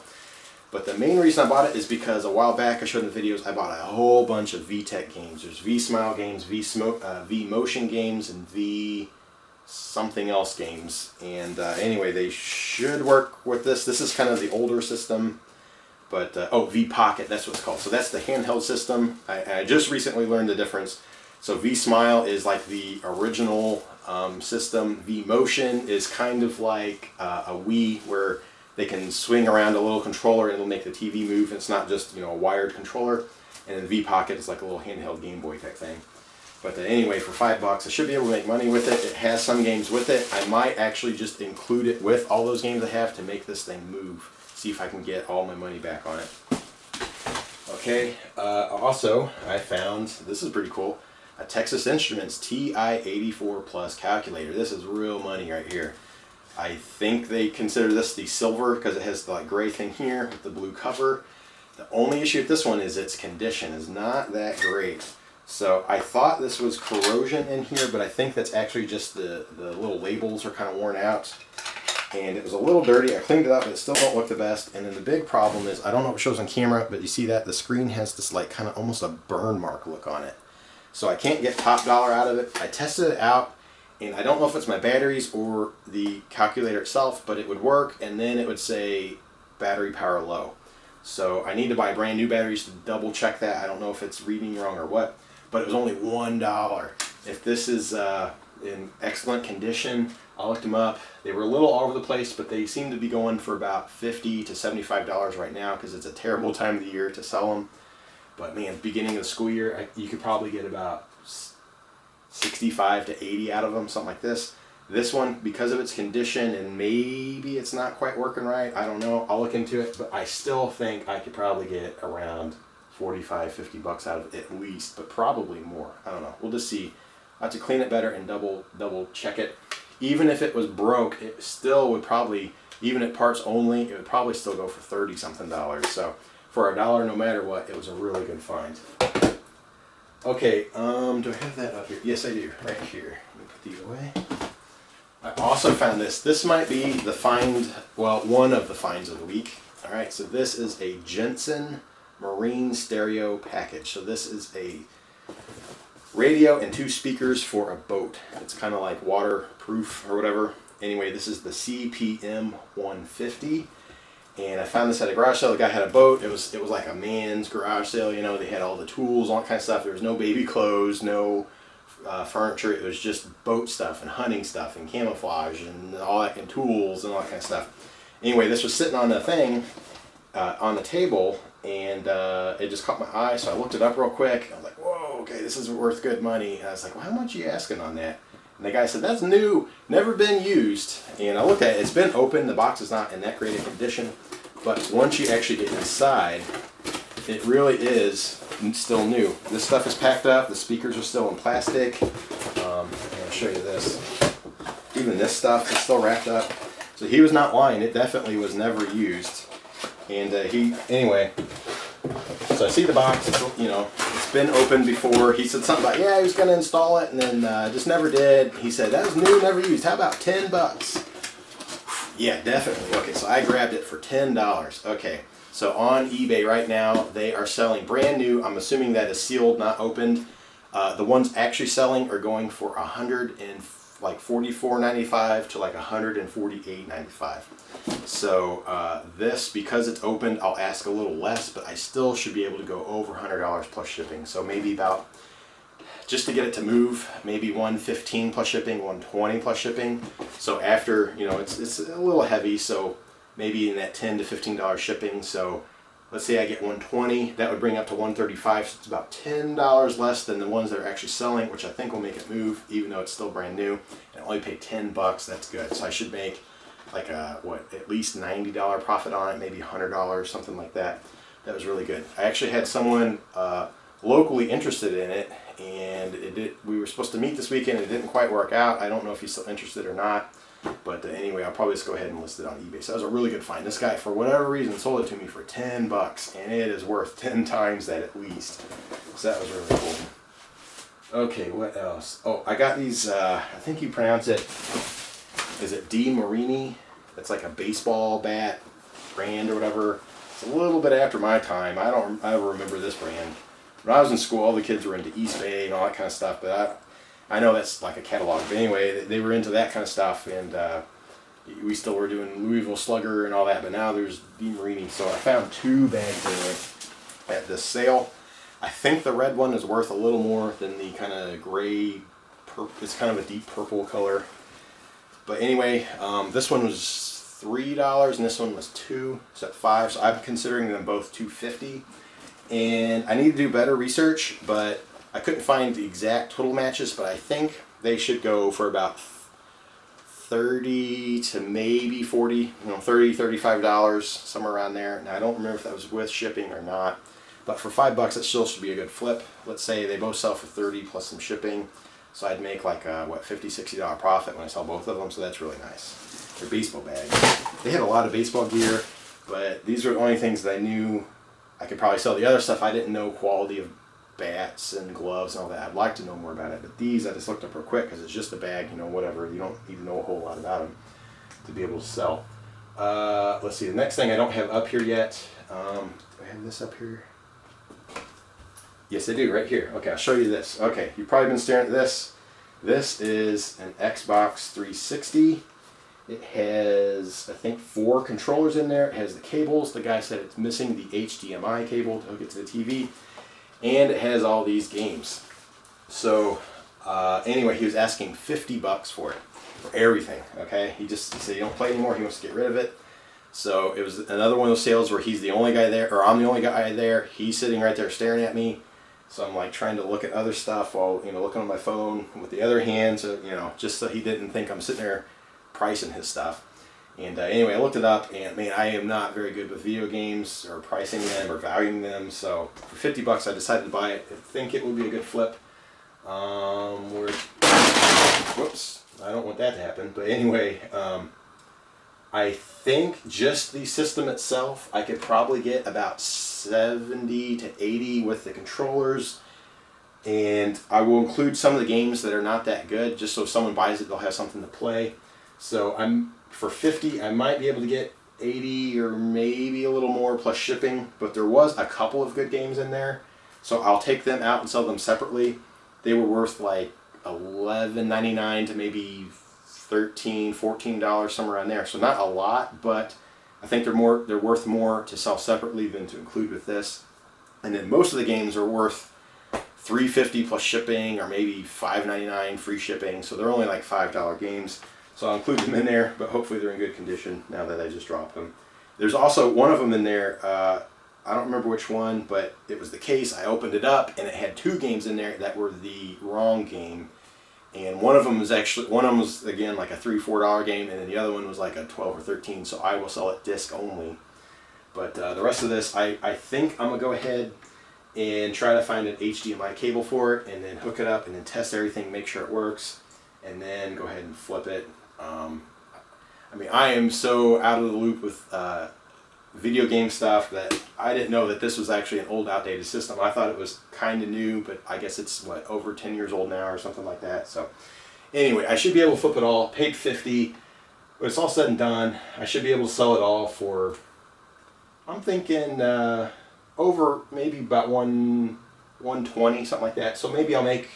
[SPEAKER 1] But the main reason I bought it is because a while back, I showed in the videos, I bought a whole bunch of Vtech games. There's V-Smile games, V-Motion games, and V-something else games. And anyway, they should work with this. This is kind of the older system. But, oh, V-Pocket, that's what it's called. So that's the handheld system. I just recently learned the difference. So V-Smile is like the original system. V-Motion is kind of like a Wii, where they can swing around a little controller and it'll make the TV move. It's not just, you know, a wired controller. And then V-Pocket is like a little handheld Game Boy type thing. But anyway, for $5, I should be able to make money with it. It has some games with it. I might actually just include it with all those games I have to make this thing move. See if I can get all my money back on it. Okay, also I found, this is pretty cool, a Texas Instruments TI-84 Plus calculator. This is real money right here. I think they consider this the silver because it has the like gray thing here with the blue cover. The only issue with this one is its condition is not that great. So I thought this was corrosion in here, but I think that's actually just the little labels are kind of worn out. And it was a little dirty. I cleaned it up, but it still don't look the best. And then the big problem is, I don't know if it shows on camera, but you see that the screen has this like kind of almost a burn mark look on it. So I can't get top dollar out of it. I tested it out, and I don't know if it's my batteries or the calculator itself, but it would work, and then it would say battery power low. So I need to buy brand new batteries to double check that. I don't know if it's reading wrong or what, but it was only $1. If this is in excellent condition, I looked them up. They were a little all over the place, but they seem to be going for about $50 to $75 right now because it's a terrible time of the year to sell them. But man, beginning of the school year, you could probably get about 65 to 80 out of them, something like this. This one, because of its condition and maybe it's not quite working right, I don't know. I'll look into it, but I still think I could probably get around 45, 50 bucks out of it at least, but probably more. I don't know. We'll just see. I have to clean it better and double check it. Even if it was broke, it still would probably, even at parts only, it would probably still go for 30 something dollars. So for $1, no matter what, it was a really good find. Okay, do I have that up here? Yes, I do, right here. Let me put these away. I also found this. This might be the find, well, one of the finds of the week. All right, so this is a Jensen marine stereo package. So this is a radio and 2 speakers for a boat. It's kind of like waterproof or whatever. Anyway, this is the CPM 150. And I found this at a garage sale. The guy had a boat. It was like a man's garage sale, you know. They had all the tools, all that kind of stuff. There was no baby clothes, no furniture. It was just boat stuff and hunting stuff and camouflage and all that, and tools and all that kind of stuff. Anyway, this was sitting on the thing, on the table, and it just caught my eye, so I looked it up real quick. I was like, whoa, okay, this is worth good money. And I was like, well, how much are you asking on that? And the guy said, that's new, never been used. And I looked at it, it's been open, the box is not in that great a condition, but once you actually get inside, it really is still new. This stuff is packed up, the speakers are still in plastic. I'll show you this. Even this stuff is still wrapped up. So he was not lying, it definitely was never used. And anyway, so I see the box, it's been open before. He said something about, yeah, he was going to install it, and then just never did. He said, that was new, never used. How about 10 bucks? Yeah, definitely. Okay, so I grabbed it for $10. Okay, so on eBay right now, they are selling brand new. I'm assuming that is sealed, not opened. The ones actually selling are going for $144.95 to like $148.95. So this, because it's opened, I'll ask a little less, but I still should be able to go over $100 plus shipping. So maybe about, just to get it to move, maybe $115 plus shipping, $120 plus shipping. So after, it's a little heavy, so maybe in that $10 to $15 shipping. So let's say I get $120, that would bring up to $135, so it's about $10 less than the ones that are actually selling, which I think will make it move, even though it's still brand new. And I only paid 10 bucks, that's good. So I should make like at least $90 profit on it, maybe $100, something like that. That was really good. I actually had someone locally interested in it, and we were supposed to meet this weekend. It didn't quite work out. I don't know if he's still interested or not. But anyway, I'll probably just go ahead and list it on eBay. So that was a really good find. This guy, for whatever reason, sold it to me for 10 bucks, and it is worth 10 times that at least. So that was really cool. Okay, what else? Oh, I got these, I think you pronounce it, is it D. Marini? It's like a baseball bat brand or whatever. It's a little bit after my time. I don't remember this brand. When I was in school, all the kids were into East Bay and all that kind of stuff, but I know that's like a catalog. But anyway, they were into that kind of stuff, and we still were doing Louisville Slugger and all that, but now there's D. Marini. So I found 2 bags anyway at this sale. I think the red one is worth a little more than the kind of gray, it's kind of a deep purple color. But anyway, this one was $3 and this one was $2, so at $5. So I'm considering them both $2.50. And I need to do better research, but I couldn't find the exact total matches, but I think they should go for about 30 to maybe 40, $30, $35, somewhere around there. Now I don't remember if that was with shipping or not, but for $5 it still should be a good flip. Let's say they both sell for 30 plus some shipping, so I'd make like a, $50, $60 profit when I sell both of them, so that's really nice. They're baseball bags. They had a lot of baseball gear, but these were the only things that I knew I could probably sell. The other stuff I didn't know quality of bats and gloves and all that. I'd like to know more about it, but these I just looked up real quick because it's just a bag, whatever. You don't need to know a whole lot about them to be able to sell. Let's see, the next thing I don't have up here yet. Do I have this up here? Yes, I do, right here. Okay, I'll show you this. Okay, you've probably been staring at this. This is an Xbox 360. It has, I think, 4 controllers in there. It has the cables. The guy said it's missing the HDMI cable to hook it to the TV. And it has all these games. So anyway, he was asking 50 bucks for it, for everything. Okay, he said he don't play anymore. He wants to get rid of it. So it was another one of those sales where he's the only guy there, or I'm the only guy there. He's sitting right there staring at me. So I'm like trying to look at other stuff while looking on my phone with the other hand, so just so he didn't think I'm sitting there pricing his stuff. And anyway, I looked it up, and man, I am not very good with video games or pricing them or valuing them. So for 50 bucks, I decided to buy it. I think it would be a good flip. Whoops, I don't want that to happen. But anyway, I think just the system itself, I could probably get about 70 to 80 with the controllers. And I will include some of the games that are not that good, just so if someone buys it, they'll have something to play. So for 50, I might be able to get 80 or maybe a little more plus shipping, but there was a couple of good games in there. So I'll take them out and sell them separately. They were worth like $11.99 to maybe $13, $14, somewhere around there. So not a lot, but I think they're worth more to sell separately than to include with this. And then most of the games are worth $3.50 plus shipping, or maybe $5.99 free shipping. So they're only like $5 games. So I'll include them in there, but hopefully they're in good condition now that I just dropped them. There's also one of them in there. I don't remember which one, but it was the case. I opened it up and it had 2 games in there that were the wrong game. And one of them was again like a $3, $4 game, and then the other one was like a 12 or 13. So I will sell it disc only. But the rest of this, I think I'm gonna go ahead and try to find an HDMI cable for it, and then hook it up, and then test everything, make sure it works, and then go ahead and flip it. I mean, I am so out of the loop with video game stuff that I didn't know that this was actually an old, outdated system. I thought it was kind of new, but I guess it's what, over 10 years old now or something like that. So anyway, I should be able to flip it all. Paid $50, but it's all said and done. I should be able to sell it all for, I'm thinking over maybe about $120, something like that. So maybe I'll make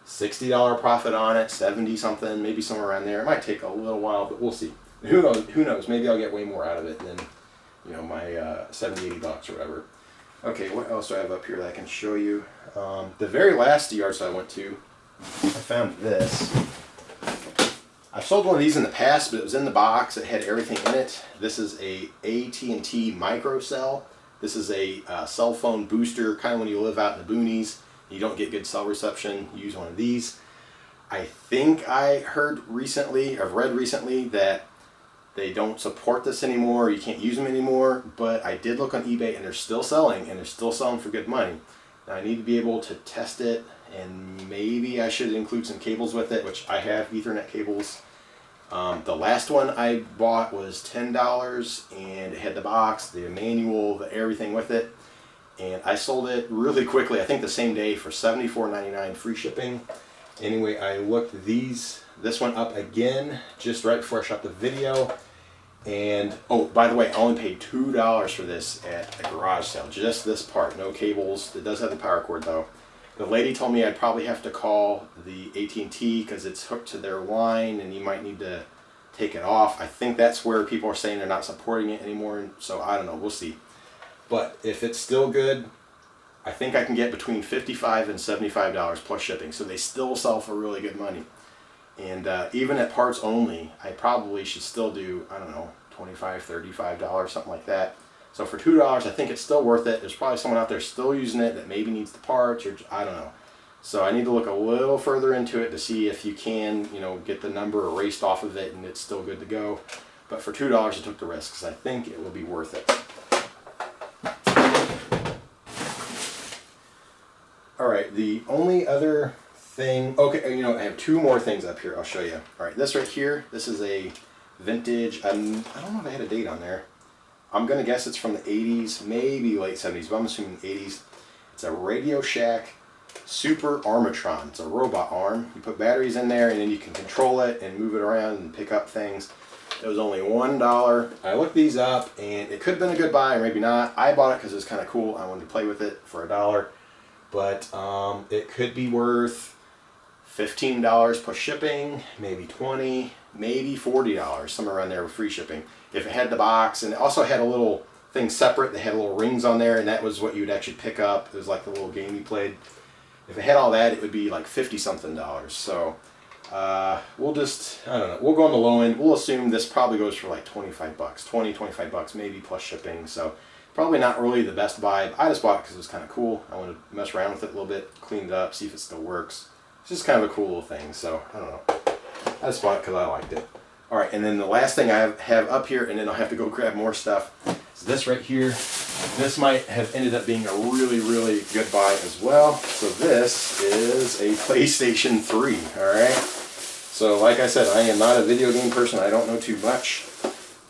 [SPEAKER 1] $60 profit on it, 70 something, maybe somewhere around there. It might take a little while, but we'll see. Who knows? Who knows? Maybe I'll get way more out of it than, you know, my 70, 80 bucks or whatever. Okay, what else do I have up here that I can show you? The very last yard sale I went to, I found this. I've sold one of these in the past, but it was in the box. It had everything in it. This is a AT&T micro cell. This is a cell phone booster, kind of when you live out in the boonies, you don't get good cell reception, you use one of these. I think I heard recently, I've read recently that they don't support this anymore, you can't use them anymore, but I did look on eBay and they're still selling, and they're still selling for good money. Now I need to be able to test it, and maybe I should include some cables with it, which I have Ethernet cables. The last one I bought was $10, and it had the box, the manual, the everything with it. And I sold it really quickly, I think the same day, for $74.99 free shipping. Anyway, I looked this one up again just right before I shot the video. And, oh, by the way, I only paid $2 for this at a garage sale. Just this part, no cables. It does have the power cord though. The lady told me I'd probably have to call the AT&T because it's hooked to their line and you might need to take it off. I think that's where people are saying they're not supporting it anymore. So I don't know, we'll see. But if it's still good, I think I can get between $55 and $75 plus shipping. So they still sell for really good money. And even at parts only, I probably should still do, I don't know, $25, $35, something like that. So for $2, I think it's still worth it. There's probably someone out there still using it that maybe needs the parts, or I don't know. So I need to look a little further into it to see if you can, you know, get the number erased off of it and it's still good to go. But for $2, I took the risk because I think it will be worth it. All right, the only other thing, okay, you know, I have 2 more things up here I'll show you. All right, this right here, this is a vintage, I don't know if I had a date on there. I'm going to guess it's from the 80s, maybe late 70s, but I'm assuming 80s. It's a Radio Shack Super Armatron. It's a robot arm. You put batteries in there and then you can control it and move it around and pick up things. It was only $1. I looked these up and it could have been a good buy or maybe not. I bought it because it was kind of cool. I wanted to play with it for $1. But it could be worth $15 plus shipping, maybe $20, maybe $40, somewhere around there with free shipping. If it had the box, and it also had a little thing separate, they had little rings on there, and that was what you would actually pick up. It was like the little game you played. If it had all that, it would be like $50-something. So we'll just, I don't know, we'll go on the low end. We'll assume this probably goes for like 25 bucks, 20, 25 bucks, maybe plus shipping. So probably not really the best buy. I just bought it because it was kind of cool. I wanted to mess around with it a little bit, clean it up, see if it still works. It's just kind of a cool little thing. So I don't know. I just bought it because I liked it. All right, and then the last thing I have up here, and then I'll have to go grab more stuff, is this right here. This might have ended up being a really, really good buy as well. So this is a PlayStation 3, all right? So like I said, I am not a video game person. I don't know too much.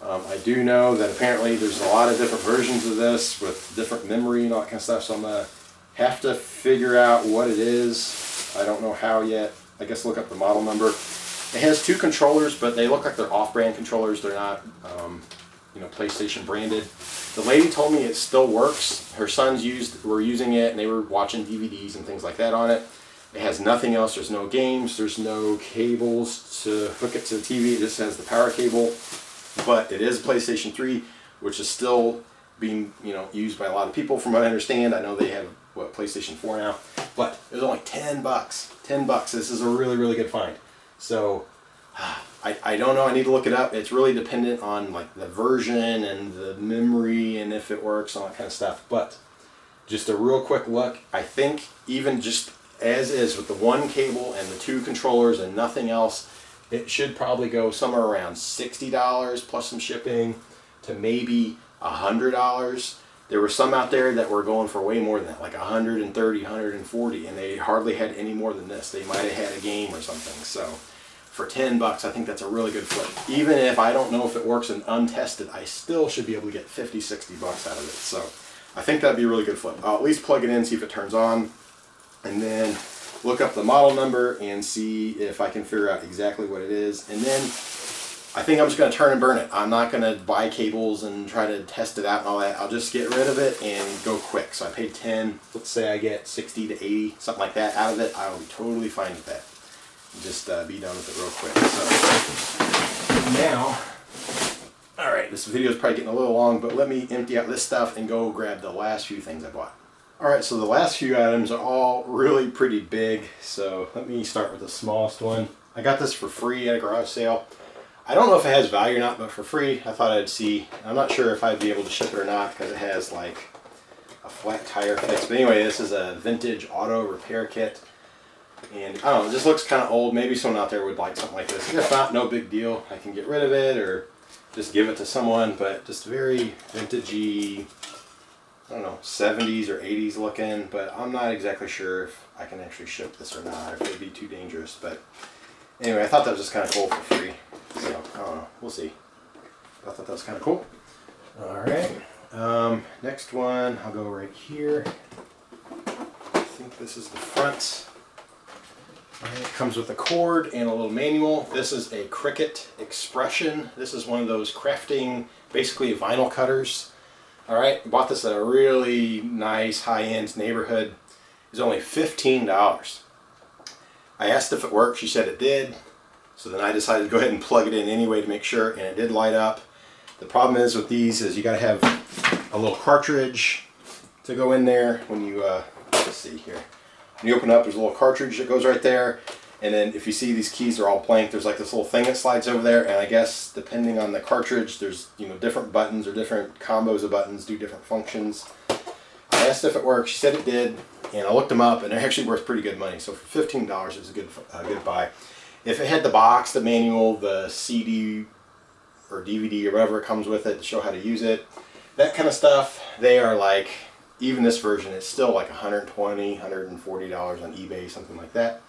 [SPEAKER 1] I do know that apparently there's a lot of different versions of this with different memory and all that kind of stuff, so I'm going to have to figure out what it is. I don't know how yet. I guess look up the model number. It has two controllers, but they look like they're off-brand controllers. They're not, you know, PlayStation branded. The lady told me it still works. Her sons were using it, and they were watching DVDs and things like that on it. It has nothing else. There's no games. There's no cables to hook it to the TV. It just has the power cable. But it is PlayStation 3, which is still being, you know, used by a lot of people from what I understand. I know they have, what, PlayStation 4 now. But it was only $10. $10. This is a really, really good find. So I don't know. I need to look it up. It's really dependent on like the version and the memory and if it works, all that kind of stuff. But just a real quick look. I think even just as is with the one cable and the two controllers and nothing else, it should probably go somewhere around $60 plus some shipping to maybe $100. There were some out there that were going for way more than that, like $130, $140, and they hardly had any more than this. They might have had a game or something. So for $10, I think that's a really good flip. Even if I don't know if it works and untested, I still should be able to get 50, 60 bucks out of it. So I think that'd be a really good flip. I'll at least plug it in, see if it turns on, and then look up the model number and see if I can figure out exactly what it is. And then I think I'm just going to turn and burn it. I'm not going to buy cables and try to test it out and all that. I'll just get rid of it and go quick. So I paid 10. Let's say I get 60 to 80, something like that out of it. I will be totally fine with that. Just be done with it real quick. So now, all right, this video is probably getting a little long, but let me empty out this stuff and go grab the last few things I bought. All right, so the last few items are all really pretty big. So let me start with the smallest one. I got this for free at a garage sale. I don't know if it has value or not, but for free, I thought I'd see. I'm not sure if I'd be able to ship it or not because it has like a flat tire fix. But anyway, this is a vintage auto repair kit. And I don't know, it just looks kind of old. Maybe someone out there would like something like this. If not, no big deal. I can get rid of it or just give it to someone, but just very vintagey, I don't know, 70s or 80s looking, but I'm not exactly sure if I can actually ship this or not, if it would be too dangerous. But anyway, I thought that was just kind of cool for free. So, I don't know, we'll see. I thought that was kind of cool. Alright, next one, I'll go right here. I think this is the front. It comes with a cord and a little manual. This is a Cricut Expression. This is one of those crafting, basically vinyl cutters. Alright, bought this at a really nice high-end neighborhood. It was only $15. I asked if it worked. She said it did. So then I decided to go ahead and plug it in anyway to make sure, and it did light up. The problem is with these is you got to have a little cartridge to go in there when you, let's see here. When you open up, there's a little cartridge that goes right there. And then if you see these keys are all blank, there's like this little thing that slides over there. And I guess depending on the cartridge, there's, you know, different buttons or different combos of buttons do different functions. I asked if it worked. She said it did. And I looked them up, and they're actually worth pretty good money. So for $15, it was a good buy. If it had the box, the manual, the CD or DVD or whatever it comes with it to show how to use it, that kind of stuff, they are like, even this version is still like $120, $140 on eBay, something like that.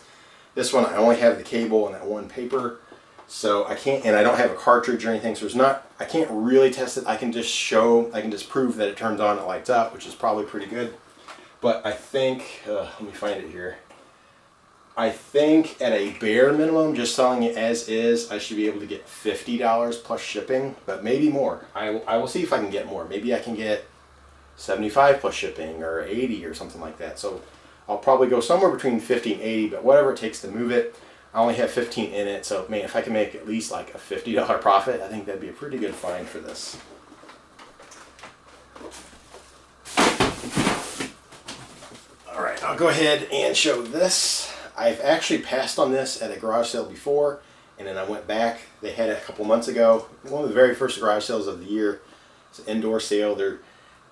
[SPEAKER 1] This one, I only have the cable and that one paper, so I can't, and I don't have a cartridge or anything, so there's not, I can't really test it. I can just prove that it turns on, it lights up, which is probably pretty good. But I think, let me find it here. I think at a bare minimum, just selling it as is, I should be able to get $50 plus shipping, but maybe more. I will see if I can get more. Maybe I can get 75 plus shipping or 80 or something like that. So I'll probably go somewhere between 50 and 80, but whatever it takes to move it. I only have 15 in it, so man, if I can make at least like a $50 profit, I think that'd be a pretty good find for this. All right, I'll go ahead and show this. I've actually passed on this at a garage sale before, and then I went back. They had it a couple months ago. One of the very first garage sales of the year. It's an indoor sale. They're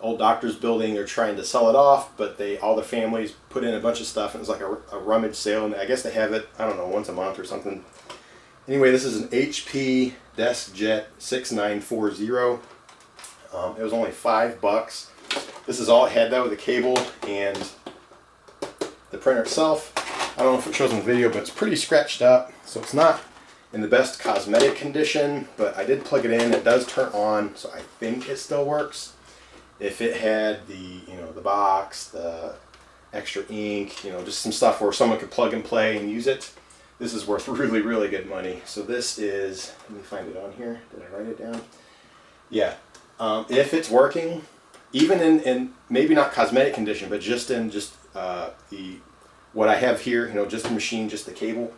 [SPEAKER 1] old doctor's building. They're trying to sell it off, but all the families put in a bunch of stuff, and it was like a rummage sale, and I guess they have it, I don't know, once a month or something. Anyway, this is an HP Deskjet 6940. It was only $5. This is all it had, though, with the cable and the printer itself. I don't know if it shows in the video, but it's pretty scratched up, so it's not in the best cosmetic condition, but I did plug it in. It does turn on, so I think it still works. If it had the, the box, the extra ink, just some stuff where someone could plug and play and use it, this is worth really, really good money. So this is, let me find it on here. Did I write it down? Yeah. If it's working, even in maybe not cosmetic condition, but just in what I have here, you know, just the machine, just the cable.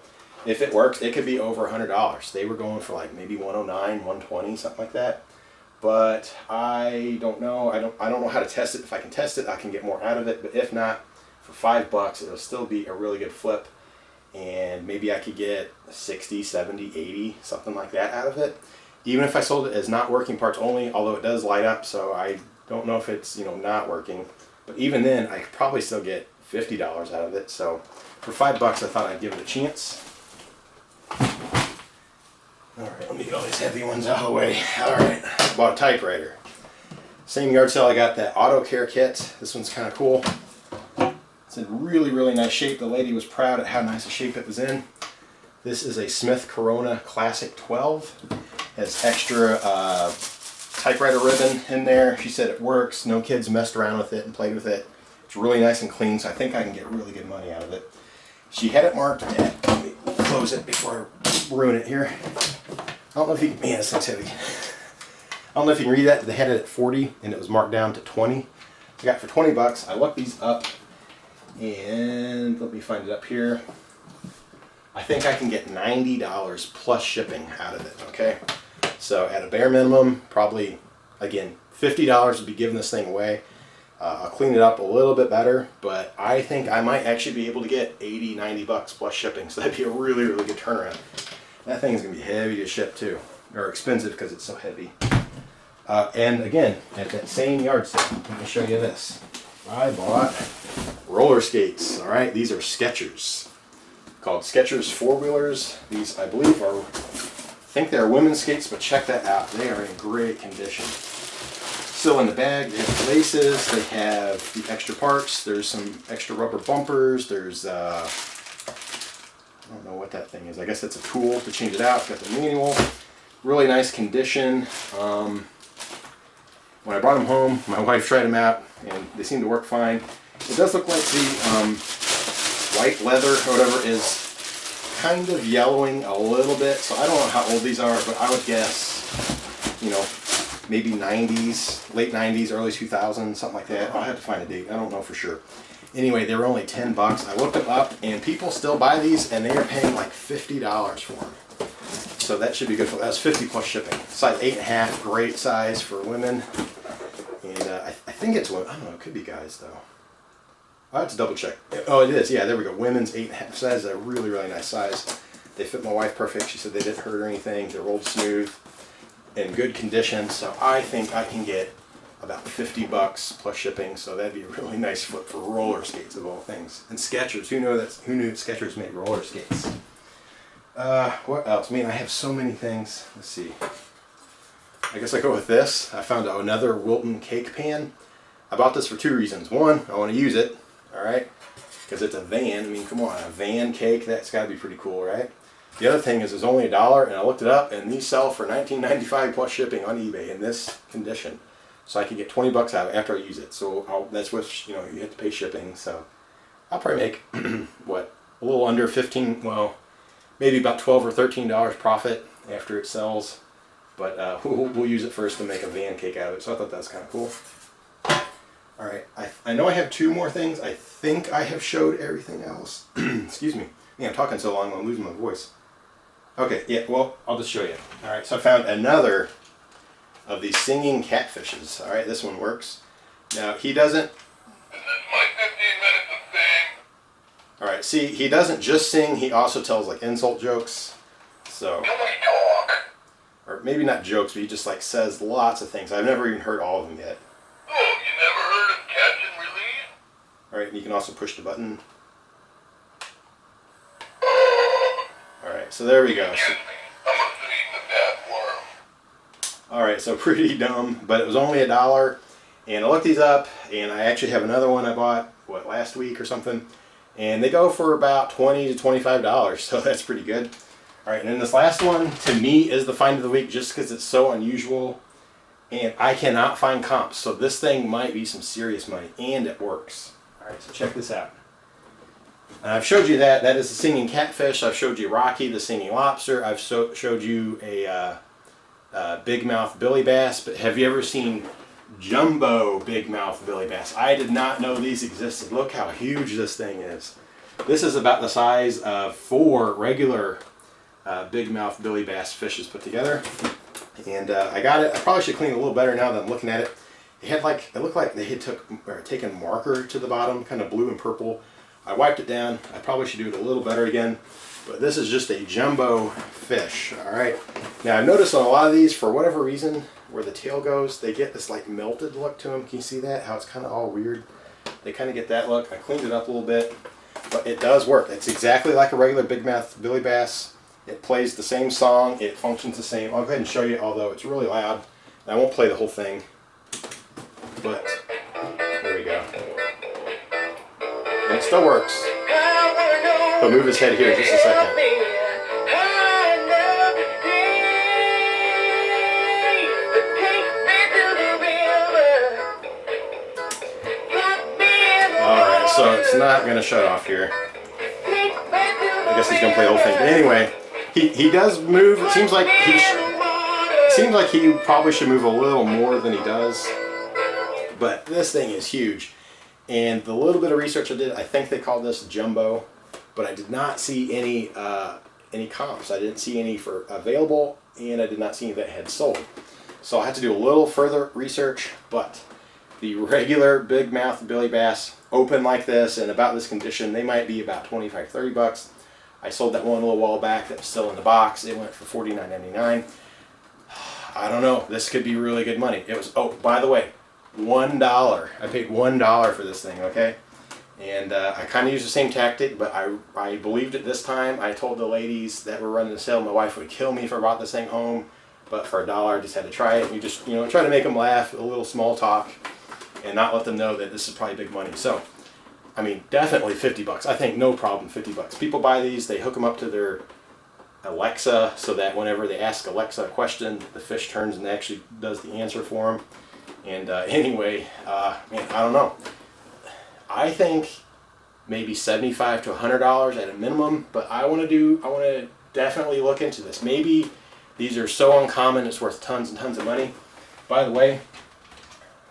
[SPEAKER 1] If it works, it could be over $100. They were going for like maybe 109, 120, something like that. But I don't know. I don't know how to test it. If I can test it, I can get more out of it. But if not, for $5, it'll still be a really good flip. And maybe I could get 60, 70, 80, something like that out of it. Even if I sold it as not working parts only, although it does light up, so I don't know if it's, you know, not working. But even then, I could probably still get $50 out of it. So for $5, I thought I'd give it a chance. Alright, let me get all these heavy ones out of the way. Alright, I bought a typewriter. Same yard sale, I got that auto care kit. This one's kind of cool. It's in really, really nice shape. The lady was proud at how nice a shape it was in. This is a Smith Corona Classic 12. Has extra typewriter ribbon in there. She said it works. No kids messed around with it and played with it. It's really nice and clean, so I think I can get really good money out of it. She had it marked at, let me close it before I ruin it here. I don't know if you can, man, this thing's heavy. I don't know if you can read that. They had it at 40 and it was marked down to 20. So I got it for 20 bucks. I looked these up and let me find it up here. I think I can get $90 plus shipping out of it, okay? So at a bare minimum, probably, again, $50 would be giving this thing away. I'll clean it up a little bit better, but I think I might actually be able to get 80, 90 bucks plus shipping. So that'd be a really, really good turnaround. That thing's gonna be heavy to ship too, or expensive because it's so heavy. And again, at that same yard sale, let me show you this. I bought roller skates. All right, these are Skechers, called Skechers Four-Wheelers. These, I believe, I think they're women's skates, but check that out. They are in great condition. Still in the bag. They have the laces. They have the extra parts. There's some extra rubber bumpers. There's I don't know what that thing is. I guess that's a tool to change it out. Got the manual. Really nice condition. When I brought them home, my wife tried them out, and they seem to work fine. It does look like the white leather or whatever is kind of yellowing a little bit. So I don't know how old these are, but I would guess, you know, maybe 90s, late 90s, early 2000s, something like that. I'll have to find a date. I don't know for sure. Anyway, they were only 10 bucks. I looked them up, and people still buy these, and they are paying like $50 for them. So that should be good for, that's 50 plus shipping. Size 8.5, great size for women. And I think it's women. I don't know, it could be guys though. I'll have to double check. Oh, it is. Yeah, there we go. Women's 8.5 size. A really, really nice size. They fit my wife perfect. She said they didn't hurt or anything. They're rolled smooth, in good condition. So I think I can get about 50 bucks plus shipping. So that'd be a really nice flip for roller skates of all things. And Skechers. Who knew Skechers made roller skates? What else? Man, I have so many things. Let's see. I guess I go with this. I found another Wilton Cake Pan. I bought this for two reasons. One, I want to use it. All right, because it's a van. I mean, come on, a van cake. That's got to be pretty cool, right? The other thing is, it's only $1, and I looked it up, and these sell for $19.95 plus shipping on eBay in this condition. So I could get 20 bucks out of it after I use it. So that's with, you know, you have to pay shipping. So I'll probably make what, a little under 15. Well, maybe about $12 or $13 profit after it sells. But we'll use it first to make a van cake out of it. So I thought that was kind of cool. All right, I know I have two more things. I think I have showed everything else. Excuse me. Man, I'm talking so long I'm losing my voice. Okay, yeah, well, I'll just show you. All right, so I found another of these singing catfishes. All right, this one works. Now, he doesn't... This is my 15 minutes of fame. All right, see, he doesn't just sing. He also tells, like, insult jokes. So... Can we talk? Or maybe not jokes, but he just, like, says lots of things. I've never even heard all of them yet. Oh, you never heard of catch and release? All right, and you can also push the button. Alright, so there we go. Alright, so pretty dumb, but it was only $1. And I looked these up, and I actually have another one I bought, what, last week or something. And they go for about $20 to $25, so that's pretty good. Alright, and then this last one, to me, is the find of the week just because it's so unusual. And I cannot find comps, so this thing might be some serious money, and it works. Alright, so check this out. And I've showed you that. That is the singing catfish. I've showed you Rocky, the singing lobster. I've showed you a big mouth billy bass. But have you ever seen jumbo big mouth billy bass? I did not know these existed. Look how huge this thing is. This is about the size of 4 regular big mouth billy bass fishes put together. And I got it. I probably should clean it a little better now that I'm looking at it. It had it looked like they had taken marker to the bottom, kind of blue and purple. I wiped it down. I probably should do it a little better again. But this is just a jumbo fish. All right. Now I've noticed on a lot of these, for whatever reason, where the tail goes, they get this like melted look to them. Can you see that? How it's kind of all weird. They kind of get that look. I cleaned it up a little bit, but it does work. It's exactly like a regular big mouth billy bass. It plays the same song. It functions the same. I'll go ahead and show you, although it's really loud. I won't play the whole thing, but there we go. And it still works. He'll move his head here in just a second. Alright, so it's not going to shut off here. I guess he's going to play the whole thing. But anyway, he does move. It seems like he probably should move a little more than he does. But this thing is huge. And the little bit of research I did, I think they called this jumbo, but I did not see any comps. I didn't see any for available, and I did not see any that had sold. So I had to do a little further research, but the regular big mouth billy bass, open like this and about this condition, they might be about 25, 30 bucks. I sold that one a little while back that was still in the box. It went for $49.99. I don't know. This could be really good money. It was, oh, by the way, $1. I paid $1 for this thing, okay? And I kind of used the same tactic, but I believed it this time. I told the ladies that were running the sale, my wife would kill me if I brought this thing home, but for $1, I just had to try it. You just, try to make them laugh, a little small talk, and not let them know that this is probably big money. So, I mean, definitely 50 bucks. I think no problem, 50 bucks. People buy these, they hook them up to their Alexa so that whenever they ask Alexa a question, the fish turns and actually does the answer for them. And anyway, man, I don't know. I think maybe $75 to $100 at a minimum, but I want to definitely look into this. Maybe these are so uncommon it's worth tons and tons of money. By the way,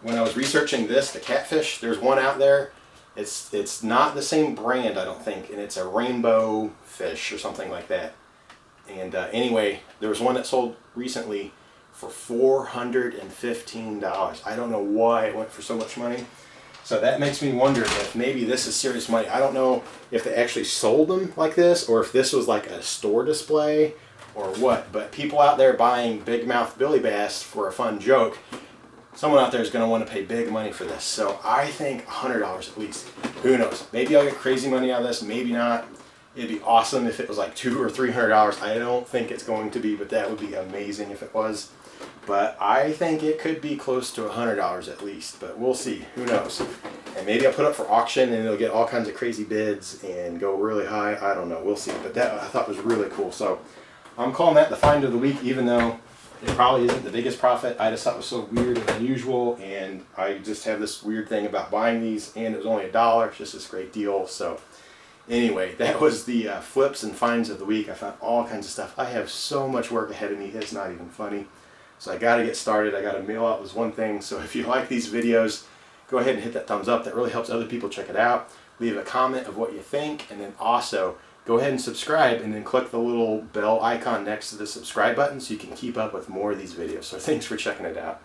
[SPEAKER 1] when I was researching this, the catfish, there's one out there. It's not the same brand, I don't think, and it's a rainbow fish or something like that. And anyway, there was one that sold recently for $415. I don't know why it went for so much money. So that makes me wonder if maybe this is serious money. I don't know if they actually sold them like this or if this was like a store display or what. But people out there buying big mouth billy bass for a fun joke, someone out there is going to want to pay big money for this. So I think $100 at least. Who knows? Maybe I'll get crazy money out of this. Maybe not. It'd be awesome if it was like $200 or $300. I don't think it's going to be, but that would be amazing if it was. But I think it could be close to $100 at least, but we'll see. Who knows? And maybe I'll put it for auction and it'll get all kinds of crazy bids and go really high. I don't know. We'll see. But that I thought was really cool. So I'm calling that the find of the week, even though it probably isn't the biggest profit. I just thought it was so weird and unusual, and I just have this weird thing about buying these, and it was only $1. It's just this great deal. So anyway, that was the flips and finds of the week. I found all kinds of stuff. I have so much work ahead of me. It's not even funny. So I got to get started. I got to mail out this one thing. So if you like these videos, go ahead and hit that thumbs up. That really helps other people check it out. Leave a comment of what you think, and then also go ahead and subscribe, and then click the little bell icon next to the subscribe button so you can keep up with more of these videos. So thanks for checking it out.